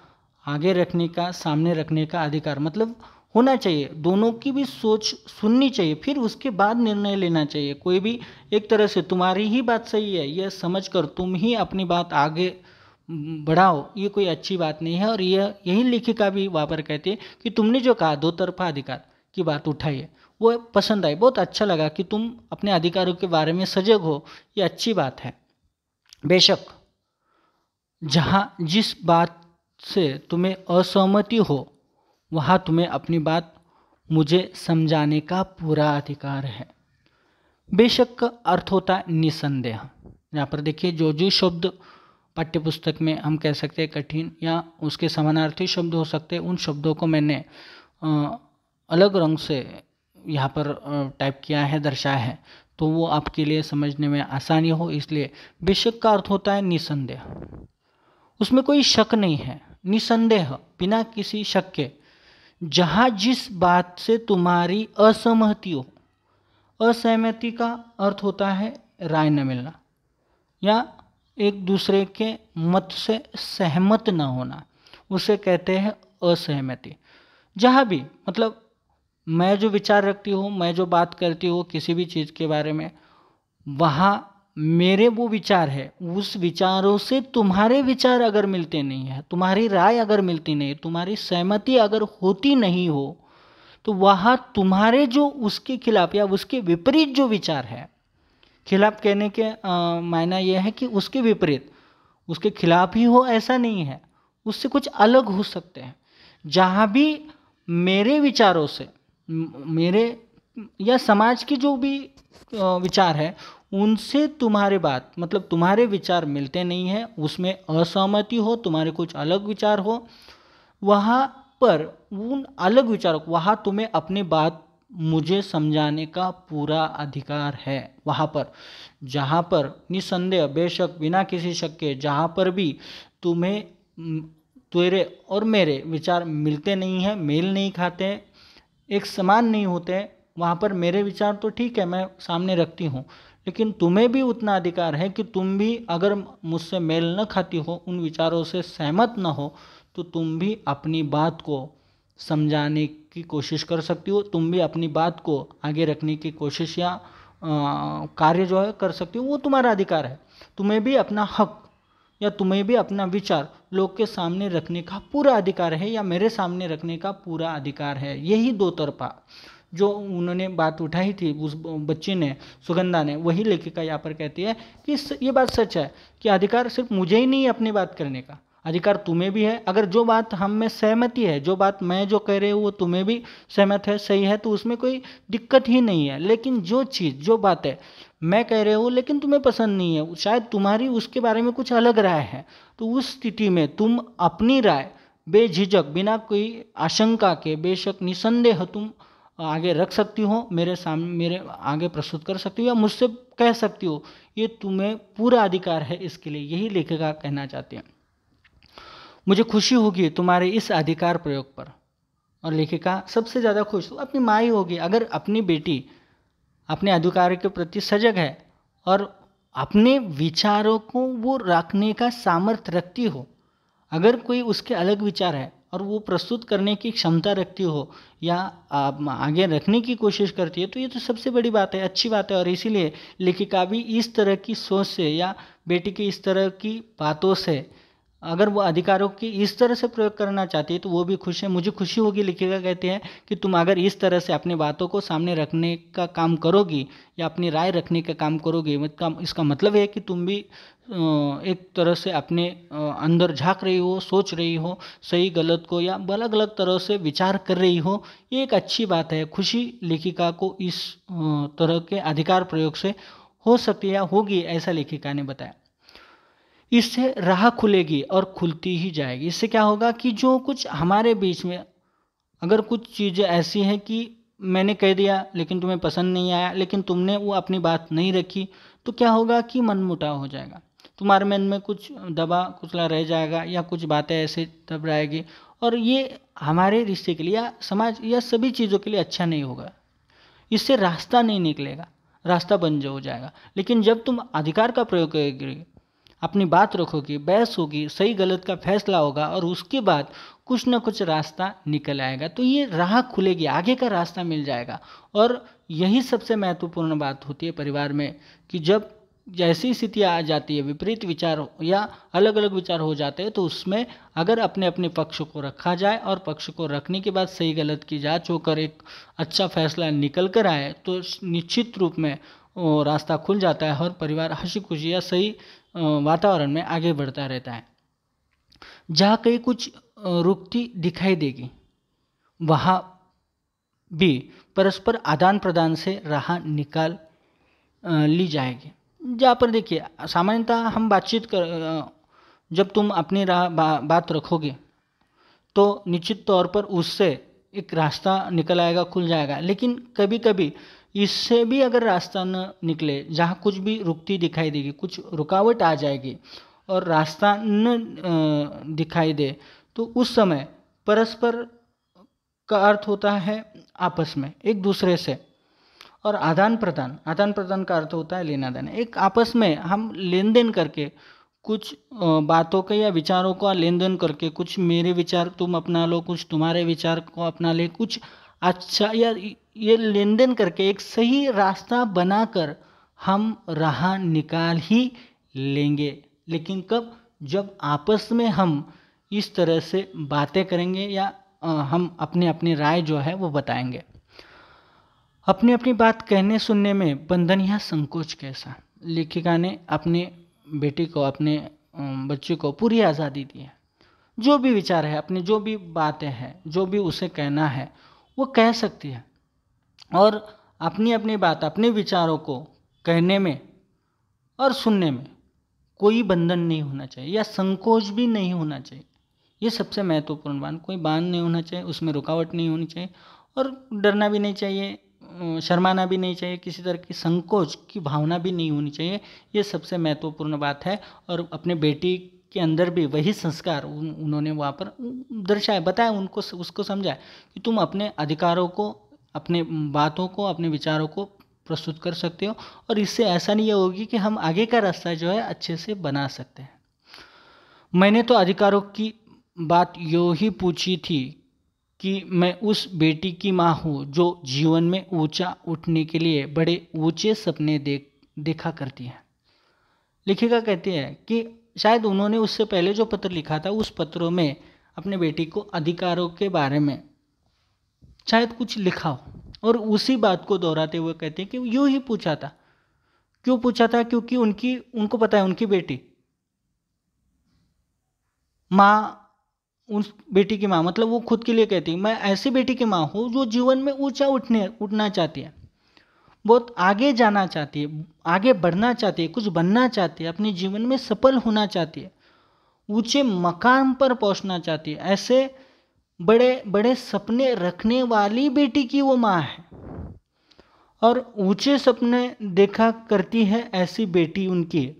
आगे रखने का, सामने रखने का अधिकार मतलब होना चाहिए। दोनों की भी सोच सुननी चाहिए, फिर उसके बाद निर्णय लेना चाहिए। कोई भी एक तरह से तुम्हारी ही बात सही है यह समझकर तुम ही अपनी बात आगे बढ़ाओ, ये कोई अच्छी बात नहीं है। और यही लेखिका भी वहाँ पर कहती है कि तुमने जो कहा दो तरफा अधिकार की बात उठाई है, वो पसंद आई, बहुत अच्छा लगा कि तुम अपने अधिकारों के बारे में सजग हो, ये अच्छी बात है। बेशक जहाँ जिस बात से तुम्हें असहमति हो, वहाँ तुम्हें अपनी बात मुझे समझाने का पूरा अधिकार है। बेशक का अर्थ होता है निसंदेह। यहाँ पर देखिए, जो शब्द पाठ्यपुस्तक में हम कह सकते हैं कठिन या उसके समानार्थी शब्द हो सकते हैं, उन शब्दों को मैंने अलग रंग से यहाँ पर टाइप किया है, दर्शाया है, तो वो आपके लिए समझने में आसानी हो, इसलिए बेशक का अर्थ होता है निसंदेह। उसमें कोई शक नहीं है, निसंदेह, बिना किसी शक के। जहाँ जिस बात से तुम्हारी असहमति हो, असहमति का अर्थ होता है राय न मिलना या एक दूसरे के मत से सहमत न होना, उसे कहते हैं असहमति। जहाँ भी मतलब मैं जो विचार रखती हूँ, मैं जो बात करती हूँ किसी भी चीज़ के बारे में, वहाँ मेरे वो विचार है, उस विचारों से तुम्हारे विचार अगर मिलते नहीं है, तुम्हारी राय अगर मिलती नहीं, तुम्हारी सहमति अगर होती नहीं हो, तो वहाँ तुम्हारे जो उसके खिलाफ या उसके विपरीत जो विचार है, खिलाफ कहने के मायना यह है कि उसके विपरीत, उसके खिलाफ ही हो ऐसा नहीं है, उससे कुछ अलग हो सकते हैं। जहाँ भी मेरे विचारों से मेरे या समाज की जो भी विचार है उनसे तुम्हारे बात मतलब तुम्हारे विचार मिलते नहीं हैं, उसमें असहमति हो, तुम्हारे कुछ अलग विचार हो, वहाँ पर उन अलग विचारों वहाँ तुम्हें अपनी बात मुझे समझाने का पूरा अधिकार है। वहाँ पर जहाँ पर निसंदेह बेशक बिना किसी शक के जहाँ पर भी तुम्हें तेरे और मेरे विचार मिलते नहीं हैं, मेल नहीं खाते, एक समान नहीं होते, वहाँ पर मेरे विचार तो ठीक है मैं सामने रखती हूँ, लेकिन तुम्हें भी उतना अधिकार है कि तुम भी अगर मुझसे मेल न खाती हो, उन विचारों से सहमत न हो, तो तुम भी अपनी बात को समझाने की कोशिश कर सकती हो, तुम भी अपनी बात को आगे रखने की कोशिश या कार्य जो है कर सकती हो। वो तुम्हारा अधिकार है। तुम्हें भी अपना हक या तुम्हें भी अपना विचार लोग के सामने रखने का पूरा अधिकार है या मेरे सामने रखने का पूरा अधिकार है। यही दो तरफा जो उन्होंने बात उठाई थी उस बच्ची ने, सुगंधा ने, वही लेखिका यहाँ पर कहती है कि ये बात सच है कि अधिकार सिर्फ मुझे ही नहीं अपनी बात करने का, अधिकार तुम्हें भी है। अगर जो बात हम में सहमति है, जो बात मैं जो कह रही हूँ वो तुम्हें भी सहमत है, सही है, तो उसमें कोई दिक्कत ही नहीं है। लेकिन जो चीज़ जो बात है मैं कह रही हूँ लेकिन तुम्हें पसंद नहीं है, शायद तुम्हारी उसके बारे में कुछ अलग राय है, तो उस स्थिति में तुम अपनी राय बेझिझक बिना कोई आशंका के बेशक निसंदेह तुम आगे रख सकती हो, मेरे सामने मेरे आगे प्रस्तुत कर सकती हो या मुझसे कह सकती हो। ये तुम्हें पूरा अधिकार है इसके लिए, यही लेखिका कहना चाहती हैं। मुझे खुशी होगी तुम्हारे इस अधिकार प्रयोग पर। और लेखिका सबसे ज़्यादा खुश तो अपनी माँ ही होगी। अगर अपनी बेटी अपने अधिकार के प्रति सजग है और अपने विचारों को वो रखने का सामर्थ्य रखती हो, अगर कोई उसके अलग विचार है और वो प्रस्तुत करने की क्षमता रखती हो या आगे रखने की कोशिश करती है, तो ये तो सबसे बड़ी बात है, अच्छी बात है। और इसीलिए लेखिका भी इस तरह की सोच से या बेटी की इस तरह की बातों से अगर वो अधिकारों की इस तरह से प्रयोग करना चाहती है तो वो भी खुश है। मुझे खुशी होगी, लेखिका कहते हैं, कि तुम अगर इस तरह से अपनी बातों को सामने रखने का काम करोगी या अपनी राय रखने का काम करोगी, इसका मतलब है कि तुम भी एक तरह से अपने अंदर झांक रही हो, सोच रही हो, सही गलत को या अलग अलग तरह से विचार कर रही हो। ये एक अच्छी बात है। खुशी लेखिका को इस तरह के अधिकार प्रयोग से हो सकती है या होगी, ऐसा लेखिका ने बताया। इससे राह खुलेगी और खुलती ही जाएगी। इससे क्या होगा कि जो कुछ हमारे बीच में अगर कुछ चीज़ें ऐसी हैं कि मैंने कह दिया लेकिन तुम्हें पसंद नहीं आया, लेकिन तुमने वो अपनी बात नहीं रखी, तो क्या होगा कि मनमुटाव हो जाएगा, तुम्हारे मन में कुछ दबा कुचला रह जाएगा या कुछ बातें ऐसे दब रहेगी, और ये हमारे रिश्ते के लिए या समाज या सभी चीज़ों के लिए अच्छा नहीं होगा। इससे रास्ता नहीं निकलेगा, रास्ता बंद हो जाएगा। लेकिन जब तुम अधिकार का प्रयोग करोगे, अपनी बात रखोगी, बहस होगी, सही गलत का फैसला होगा और उसके बाद कुछ ना कुछ रास्ता निकल आएगा, तो ये राह खुलेगी, आगे का रास्ता मिल जाएगा। और यही सबसे महत्वपूर्ण बात होती है परिवार में कि जब जैसी स्थितियाँ आ जाती है, विपरीत विचार या अलग अलग विचार हो जाते हैं, तो उसमें अगर अपने अपने पक्ष को रखा जाए और पक्ष को रखने के बाद सही गलत की जांच होकर एक अच्छा फैसला निकल कर आए, तो निश्चित रूप में वो रास्ता खुल जाता है और परिवार हंसी खुशी या सही वातावरण में आगे बढ़ता रहता है। जहाँ कहीं कुछ रुकती दिखाई देगी, वहाँ भी परस्पर आदान प्रदान से राह निकाल ली जाएगी। जहाँ पर देखिए सामान्यतः हम बातचीत कर जब तुम अपनी बात रखोगे तो निश्चित तौर पर उससे एक रास्ता निकल आएगा, खुल जाएगा। लेकिन कभी कभी इससे भी अगर रास्ता न निकले, जहाँ कुछ भी रुकती दिखाई देगी, कुछ रुकावट आ जाएगी और रास्ता न दिखाई दे, तो उस समय परस्पर का अर्थ होता है आपस में एक दूसरे से, और आदान प्रदान का अर्थ होता है लेना देना। एक आपस में हम लेन देन करके कुछ बातों के या विचारों का लेन देन करके, कुछ मेरे विचार तुम अपना लो, कुछ तुम्हारे विचार को अपना ले, कुछ अच्छा या ये लेन देन करके एक सही रास्ता बनाकर हम राह निकाल ही लेंगे। लेकिन कब? जब आपस में हम इस तरह से बातें करेंगे या हम अपनी अपनी राय जो है वो बताएंगे। अपनी अपनी बात कहने सुनने में बंधन या संकोच कैसा। लेखिका ने अपने बेटी को, अपने बच्चे को पूरी आज़ादी दी है। जो भी विचार है, अपनी जो भी बातें हैं, जो भी उसे कहना है वो कह सकती है, और अपनी अपनी बात, अपने विचारों को कहने में और सुनने में कोई बंधन नहीं होना चाहिए या संकोच भी नहीं होना चाहिए। ये सबसे महत्वपूर्ण बात, कोई बांध नहीं होना चाहिए, उसमें रुकावट नहीं होनी चाहिए, और डरना भी नहीं चाहिए, शर्माना भी नहीं चाहिए, किसी तरह की संकोच की भावना भी नहीं होनी चाहिए। ये सबसे महत्वपूर्ण बात है। और अपने बेटी के अंदर भी वही संस्कार उन्होंने वहाँ पर दर्शाया, बताया उनको, उसको समझाया कि तुम अपने अधिकारों को, अपने बातों को, अपने विचारों को प्रस्तुत कर सकते हो, और इससे ऐसा नहीं होगी कि हम आगे का रास्ता जो है अच्छे से बना सकते हैं। मैंने तो अधिकारों की बात यूँ ही पूछी थी कि मैं उस बेटी की माँ हूँ जो जीवन में ऊंचा उठने के लिए बड़े ऊंचे सपने देखा करती है। लेखिका कहती है कि शायद उन्होंने उससे पहले जो पत्र लिखा था, उस पत्रों में अपने बेटी को अधिकारों के बारे में शायद कुछ लिखा हो, और उसी बात को दोहराते हुए कहते हैं कि यूँ ही पूछा था। क्यों पूछा था? क्योंकि उनको पता है उनकी बेटी, माँ, उस बेटी की माँ, मतलब वो खुद के लिए कहती है मैं ऐसी बेटी की माँ हूँ जो जीवन में ऊंचा उठना चाहती है, बहुत आगे जाना चाहती है, आगे बढ़ना चाहती है, कुछ बनना चाहती है, अपने जीवन में सफल होना चाहती है, ऊंचे मकाम पर पहुंचना चाहती है। ऐसे बड़े बड़े सपने रखने वाली बेटी की वो माँ है, और ऊंचे सपने देखा करती है ऐसी बेटी उनकी।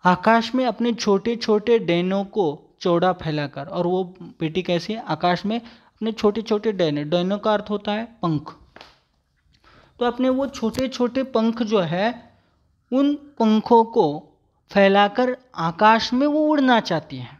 आकाश में अपने छोटे छोटे डैनों को चौड़ा फैलाकर, और वो बेटी कैसी है? आकाश में अपने छोटे छोटे डैनों का अर्थ होता है पंख। तो अपने वो छोटे छोटे पंख जो है, उन पंखों को फैलाकर आकाश में वो उड़ना चाहती है।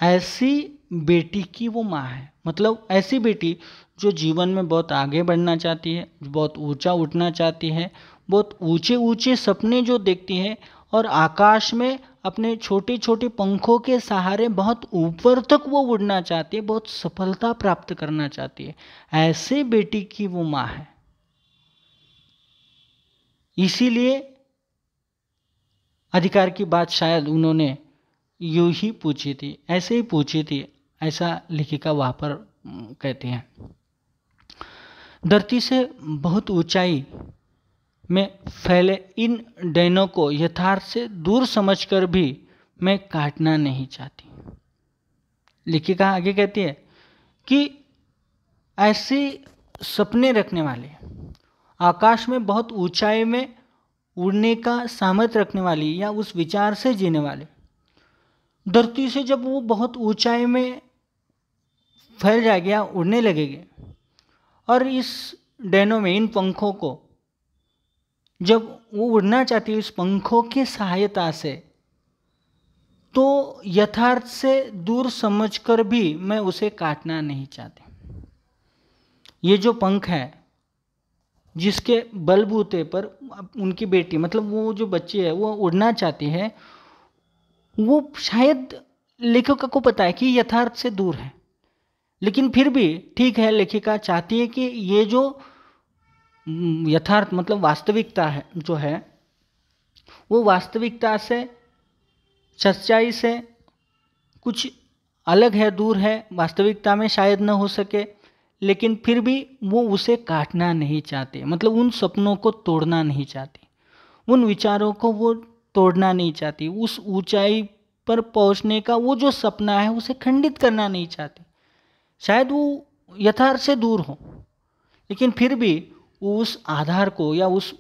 ऐसी बेटी की वो माँ है, मतलब ऐसी बेटी जो जीवन में बहुत आगे बढ़ना चाहती है, बहुत ऊंचा उठना चाहती है, बहुत ऊंचे ऊंचे सपने जो देखती है, और आकाश में अपने छोटे छोटे पंखों के सहारे बहुत ऊपर तक वो उड़ना चाहती है, बहुत सफलता प्राप्त करना चाहती है। ऐसे बेटी की वो माँ है। इसीलिए अधिकार की बात शायद उन्होंने यूं ही पूछी थी, ऐसे ही पूछी थी, ऐसा लेखिका वहाँ पर कहती हैं। धरती से बहुत ऊंचाई में फैले इन डैनों को यथार्थ से दूर समझकर भी मैं काटना नहीं चाहती। लेखिका आगे कहती है कि ऐसे सपने रखने वाले, आकाश में बहुत ऊंचाई में उड़ने का सामर्थ्य रखने वाली, या उस विचार से जीने वाले, धरती से जब वो बहुत ऊंचाई में फैल जाएगी या उड़ने लगेगी, और इस डैनों में, इन पंखों को जब वो उड़ना चाहती है इस पंखों की सहायता से, तो यथार्थ से दूर समझकर भी मैं उसे काटना नहीं चाहती। ये जो पंख है जिसके बलबूते पर उनकी बेटी, मतलब वो जो बच्ची है, वो उड़ना चाहती है, वो शायद लेखिका को पता है कि यथार्थ से दूर है, लेकिन फिर भी ठीक है, लेखिका चाहती है कि ये जो यथार्थ, मतलब वास्तविकता है जो है, वो वास्तविकता से, सच्चाई से कुछ अलग है, दूर है, वास्तविकता में शायद न हो सके, लेकिन फिर भी वो उसे काटना नहीं चाहते, मतलब उन सपनों को तोड़ना नहीं चाहती, उन विचारों को वो तोड़ना नहीं चाहती, उस ऊंचाई पर पहुंचने का वो जो सपना है उसे खंडित करना नहीं चाहती। शायद वो यथार्थ से दूर हो, लेकिन फिर भी उस आधार को या उस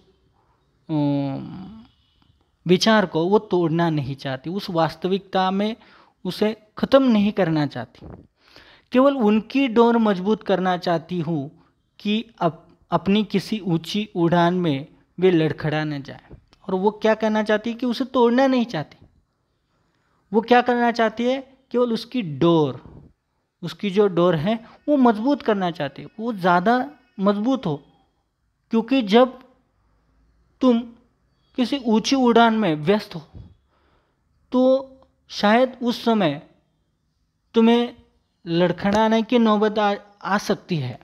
विचार को वो तोड़ना नहीं चाहती, उस वास्तविकता में उसे ख़त्म नहीं करना चाहती, केवल उनकी डोर मजबूत करना चाहती हूँ कि अपनी किसी ऊंची उड़ान में वे लड़खड़ा न जाए। और वो क्या कहना चाहती है कि उसे तोड़ना नहीं चाहती, वो क्या करना चाहती है, केवल उसकी डोर, उसकी जो डोर है वो मजबूत करना चाहती है, वो ज़्यादा मजबूत हो, क्योंकि जब तुम किसी ऊंची उड़ान में व्यस्त हो तो शायद उस समय तुम्हें लड़खड़ाने की नौबत आ सकती है,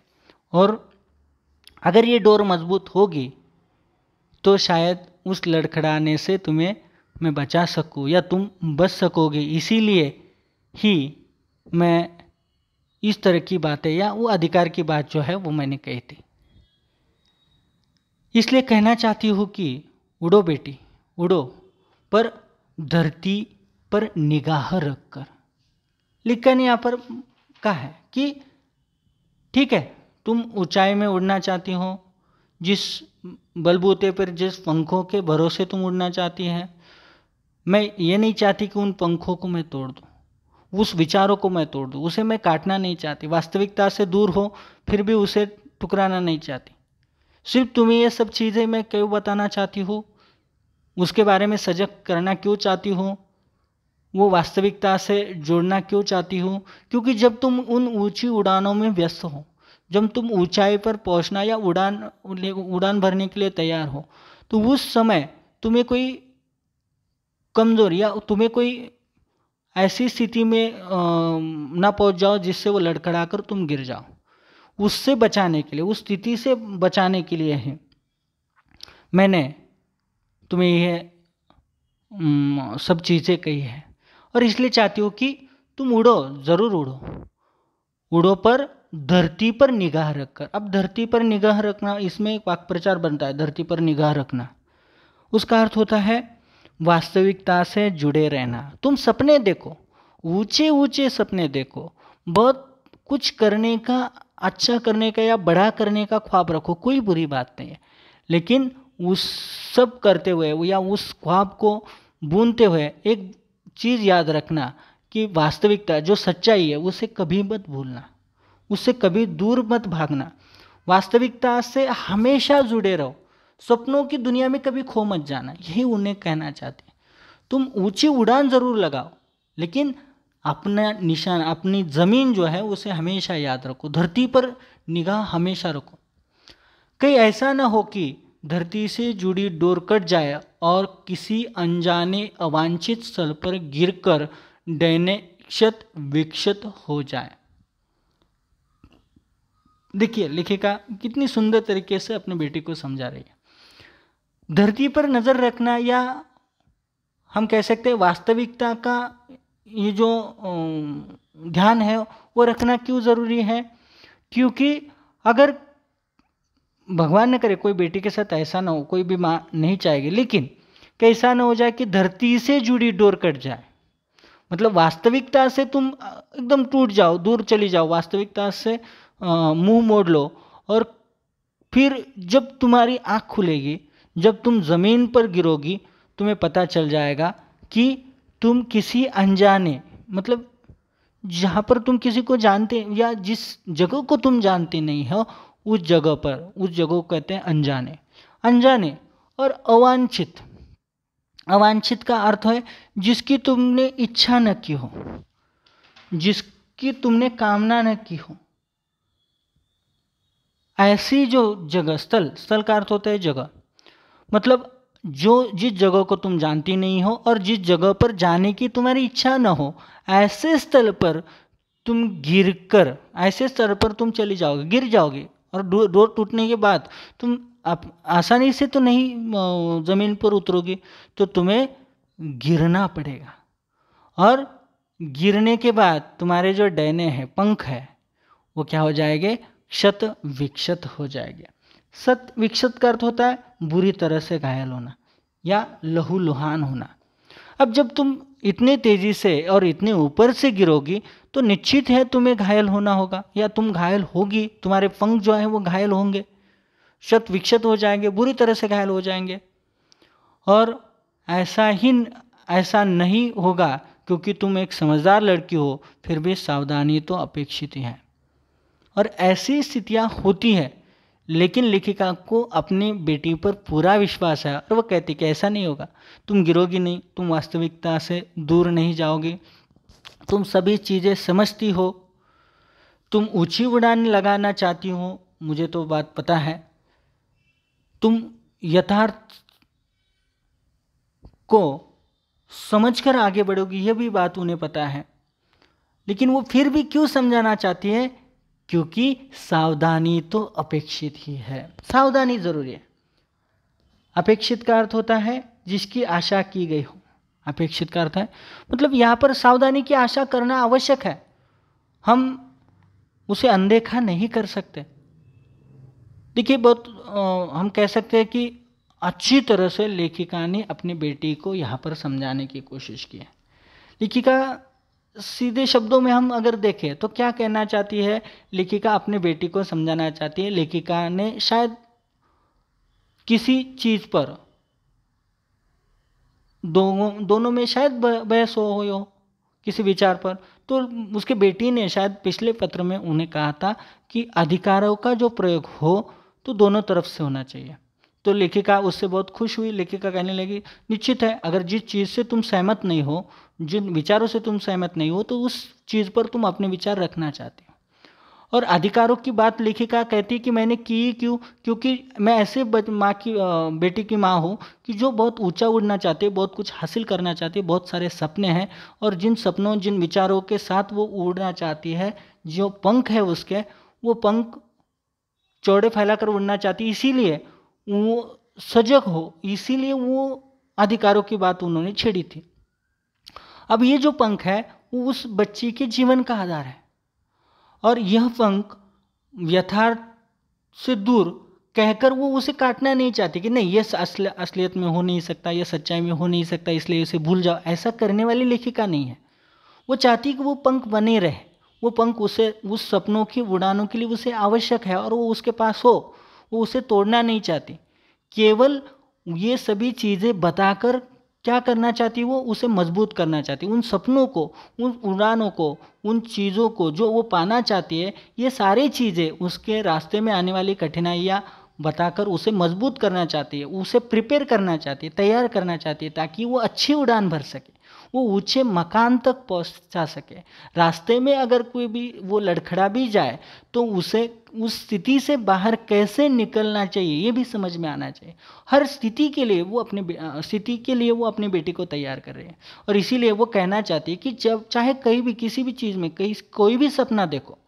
और अगर ये डोर मजबूत होगी तो शायद उस लड़खड़ाने से तुम्हें मैं बचा सकूं या तुम बच सकोगे। इसीलिए ही मैं इस तरह की बातें या वो अधिकार की बात जो है वो मैंने कही थी। इसलिए कहना चाहती हूँ कि उड़ो बेटी उड़ो, पर धरती पर निगाह रखकर। लेकिन यहाँ पर कहा है कि ठीक है, तुम ऊंचाई में उड़ना चाहती हो, जिस बलबूते पर, जिस पंखों के भरोसे तुम उड़ना चाहती है, मैं ये नहीं चाहती कि उन पंखों को मैं तोड़ दूँ, उस विचारों को मैं तोड़ दूँ, उसे मैं काटना नहीं चाहती, वास्तविकता से दूर हो फिर भी उसे टुकराना नहीं चाहती। सिर्फ तुम्हें ये सब चीज़ें मैं क्यों बताना चाहती हूँ, उसके बारे में सजग करना क्यों चाहती हूँ, वो वास्तविकता से जोड़ना क्यों चाहती हूँ, क्योंकि जब तुम उन ऊंची उड़ानों में व्यस्त हो, जब तुम ऊंचाई पर पहुंचना या उड़ान भरने के लिए तैयार हो, तो उस समय तुम्हें कोई कमजोरी या तुम्हें कोई ऐसी स्थिति में ना पहुंच जाओ जिससे वो लड़खड़ा कर तुम गिर जाओ। उससे बचाने के लिए, उस स्थिति से बचाने के लिए है मैंने तुम्हें यह सब चीज़ें कही है। और इसलिए चाहती हूँ कि तुम उड़ो, ज़रूर उड़ो, उड़ो पर धरती पर निगाह रखकर। अब धरती पर निगाह रखना, इसमें एक वाक्य प्रचार बनता है, धरती पर निगाह रखना। उसका अर्थ होता है वास्तविकता से जुड़े रहना। तुम सपने देखो, ऊंचे ऊंचे सपने देखो, बहुत कुछ करने का, अच्छा करने का या बड़ा करने का ख्वाब रखो, कोई बुरी बात नहीं है। लेकिन उस सब करते हुए या उस ख्वाब को बुनते हुए एक चीज़ याद रखना कि वास्तविकता जो सच्चाई है उसे कभी मत भूलना, उससे कभी दूर मत भागना। वास्तविकता से हमेशा जुड़े रहो, सपनों की दुनिया में कभी खो मत जाना, यही उन्हें कहना चाहते हैं। तुम ऊंची उड़ान ज़रूर लगाओ, लेकिन अपना निशान, अपनी ज़मीन जो है उसे हमेशा याद रखो, धरती पर निगाह हमेशा रखो। कहीं ऐसा ना हो कि धरती से जुड़ी डोर कट जाए और किसी अनजाने अवांछित स्थल पर गिरकर डैने क्षत विक्षत हो जाए। देखिए लेखिका कितनी सुंदर तरीके से अपनी बेटी को समझा रही है। धरती पर नज़र रखना, या हम कह सकते हैं वास्तविकता का ये जो ध्यान है वो रखना क्यों ज़रूरी है, क्योंकि अगर भगवान न करे कोई बेटी के साथ ऐसा ना हो, कोई भी माँ नहीं चाहेगी, लेकिन कैसा ना हो जाए कि धरती से जुड़ी डोर कट जाए, मतलब वास्तविकता से तुम एकदम टूट जाओ, दूर चली जाओ, वास्तविकता से मुंह मोड़ लो, और फिर जब तुम्हारी आँख खुलेगी, जब तुम ज़मीन पर गिरोगी, तुम्हें पता चल जाएगा कि तुम किसी अनजाने, मतलब जहाँ पर तुम किसी को जानते या जिस जगह को तुम जानते नहीं हो, उस जगह पर, उस जगह को कहते हैं अनजाने। अनजाने और अवांछित, अवांछित का अर्थ है जिसकी तुमने इच्छा न की हो, जिसकी तुमने कामना न की हो, ऐसी जो जगह, स्थल, स्थल का अर्थ होता है जगह, मतलब जो जिस जगह को तुम जानती नहीं हो और जिस जगह पर जाने की तुम्हारी इच्छा न हो, ऐसे स्थल पर तुम गिरकर, ऐसे स्तर पर तुम चली जाओगे, गिर जाओगे, और डोर टूटने के बाद तुम आसानी से तो नहीं ज़मीन पर उतरोगे, तो तुम्हें गिरना पड़ेगा। और गिरने के बाद तुम्हारे जो डैने हैं, पंख है, वो क्या हो जाएंगे, क्षत विक्षत हो जाएंगे। क्षत विक्षत का अर्थ होता है बुरी तरह से घायल होना या लहूलुहान होना। अब जब तुम इतने तेजी से और इतने ऊपर से गिरोगी तो निश्चित है तुम्हें घायल होना होगा, या तुम घायल होगी, तुम्हारे पंख जो है वो घायल होंगे, क्षत विक्षत हो जाएंगे, बुरी तरह से घायल हो जाएंगे। और ऐसा नहीं होगा क्योंकि तुम एक समझदार लड़की हो, फिर भी सावधानी तो अपेक्षित है। और ऐसी स्थितियाँ होती हैं, लेकिन लेखिका को अपनी बेटी पर पूरा विश्वास है और वो कहती कि ऐसा नहीं होगा, तुम गिरोगी नहीं, तुम वास्तविकता से दूर नहीं जाओगी, तुम सभी चीज़ें समझती हो, तुम ऊंची उड़ान लगाना चाहती हो, मुझे तो बात पता है, तुम यथार्थ को समझकर आगे बढ़ोगी, यह भी बात उन्हें पता है। लेकिन वो फिर भी क्यों समझाना चाहती है? क्योंकि सावधानी तो अपेक्षित ही है, सावधानी जरूरी है। अपेक्षित का अर्थ होता है जिसकी आशा की गई हो। अपेक्षित का अर्थ है मतलब यहाँ पर सावधानी की आशा करना आवश्यक है, हम उसे अनदेखा नहीं कर सकते। देखिए बहुत हम कह सकते हैं कि अच्छी तरह से लेखिका ने अपनी बेटी को यहाँ पर समझाने की कोशिश की है। लेखिका सीधे शब्दों में हम अगर देखें तो क्या कहना चाहती है? लेखिका अपने बेटी को समझाना चाहती है। लेखिका ने शायद किसी चीज़ पर दोनों में शायद बहस हो किसी विचार पर, तो उसके बेटी ने शायद पिछले पत्र में उन्हें कहा था कि अधिकारों का जो प्रयोग हो तो दोनों तरफ से होना चाहिए। तो लेखिका उससे बहुत खुश हुई। लेखिका कहने लगी निश्चित है, अगर जिस चीज़ से तुम सहमत नहीं हो, जिन विचारों से तुम सहमत नहीं हो, तो उस चीज़ पर तुम अपने विचार रखना चाहते हो। और अधिकारों की बात लेखिका कहती कि मैंने की क्यों? क्योंकि मैं ऐसे बेटी की माँ हूँ कि जो बहुत ऊंचा उड़ना चाहती है, बहुत कुछ हासिल करना चाहती है, बहुत सारे सपने हैं, और जिन सपनों जिन विचारों के साथ वो उड़ना चाहती है, जो पंख है उसके, वो पंख चौड़े फैलाकर उड़ना चाहती है, इसीलिए वो सजग हो, इसीलिए वो अधिकारों की बात उन्होंने छेड़ी थी। अब ये जो पंख है वो उस बच्ची के जीवन का आधार है, और यह पंख यथार्थ से दूर कहकर वो उसे काटना नहीं चाहती कि नहीं ये असलियत में हो नहीं सकता, ये सच्चाई में हो नहीं सकता, इसलिए इसे भूल जाओ। ऐसा करने वाली लेखिका नहीं है। वो चाहती कि वो पंख बने रहे, वो पंख उसे उस सपनों की उड़ानों के लिए उसे आवश्यक है और वो उसके पास हो, वो उसे तोड़ना नहीं चाहती। केवल ये सभी चीज़ें बताकर क्या करना चाहती, वो उसे मजबूत करना चाहती, उन सपनों को, उन उड़ानों को, उन चीज़ों को जो वो पाना चाहती है, ये सारी चीज़ें उसके रास्ते में आने वाली कठिनाइयाँ बताकर उसे मजबूत करना चाहती है, उसे प्रिपेयर करना चाहती है, तैयार करना चाहती है, ताकि वो अच्छी उड़ान भर सके, वो ऊंचे मकान तक पहुंचा सके। रास्ते में अगर कोई भी वो लड़खड़ा भी जाए तो उसे उस स्थिति से बाहर कैसे निकलना चाहिए ये भी समझ में आना चाहिए। हर स्थिति के लिए वो अपनी बेटी को तैयार कर रही है, और इसीलिए वो कहना चाहती है कि जब चाहे कहीं भी किसी भी चीज़ में कहीं कोई भी सपना देखो,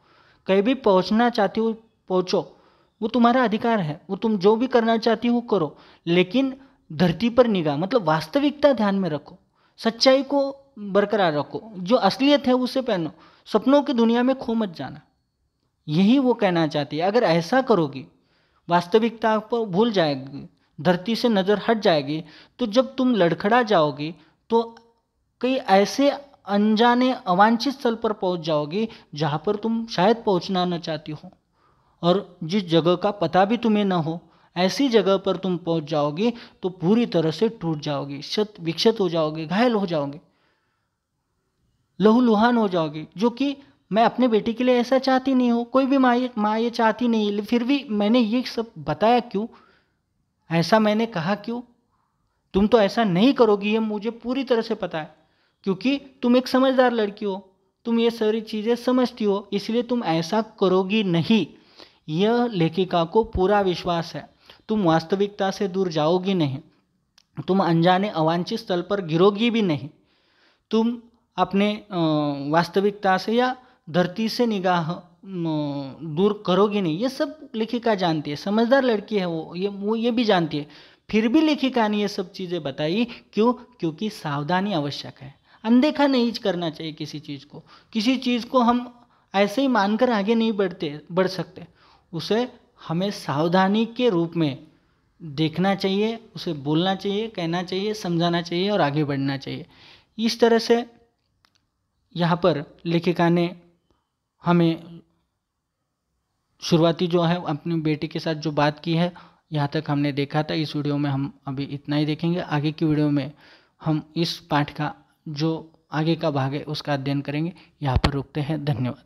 कहीं भी पहुंचना चाहती हो पहुंचो, वो तुम्हारा अधिकार है, वो तुम जो भी करना चाहती हो करो, लेकिन धरती पर निगाह मतलब वास्तविकता ध्यान में रखो, सच्चाई को बरकरार रखो, जो असलियत है उसे पहनो, सपनों की दुनिया में खो मत जाना। यही वो कहना चाहती है। अगर ऐसा करोगी, वास्तविकता को भूल जाएगी, धरती से नज़र हट जाएगी, तो जब तुम लड़खड़ा जाओगी तो कई ऐसे अनजाने अवांछित स्थल पर पहुंच जाओगी जहां पर तुम शायद पहुंचना न चाहती हो, और जिस जगह का पता भी तुम्हें न हो, ऐसी जगह पर तुम पहुंच जाओगी तो पूरी तरह से टूट जाओगी, शत विक्षत हो जाओगे, घायल हो जाओगे, लहूलुहान हो जाओगी। जो कि मैं अपने बेटी के लिए ऐसा चाहती नहीं हूँ, कोई भी माँ ये चाहती नहीं है, फिर भी मैंने ये सब बताया क्यों, ऐसा मैंने कहा क्यों? तुम तो ऐसा नहीं करोगी, ये मुझे पूरी तरह से पता है, क्योंकि तुम एक समझदार लड़की हो, तुम ये सारी चीज़ें समझती हो, इसलिए तुम ऐसा करोगी नहीं। यह लेखिका को पूरा विश्वास है, तुम वास्तविकता से दूर जाओगी नहीं, तुम अनजाने अवांछित स्थल पर गिरोगी भी नहीं, तुम अपने वास्तविकता से या धरती से निगाह दूर करोगी नहीं। ये सब लेखिका जानती है, समझदार लड़की है वो ये भी जानती है। फिर भी लेखिका ने ये सब चीज़ें बताई क्यों? क्योंकि सावधानी आवश्यक है, अनदेखा नहीं करना चाहिए किसी चीज़ को। किसी चीज़ को हम ऐसे ही मानकर आगे नहीं बढ़ सकते, उसे हमें सावधानी के रूप में देखना चाहिए, उसे बोलना चाहिए, कहना चाहिए, समझाना चाहिए और आगे बढ़ना चाहिए। इस तरह से यहाँ पर लेखिका ने हमें शुरुआती जो है अपनी बेटी के साथ जो बात की है, यहाँ तक हमने देखा था। इस वीडियो में हम अभी इतना ही देखेंगे। आगे की वीडियो में हम इस पाठ का जो आगे का भाग है उसका अध्ययन करेंगे। यहाँ पर रुकते हैं। धन्यवाद।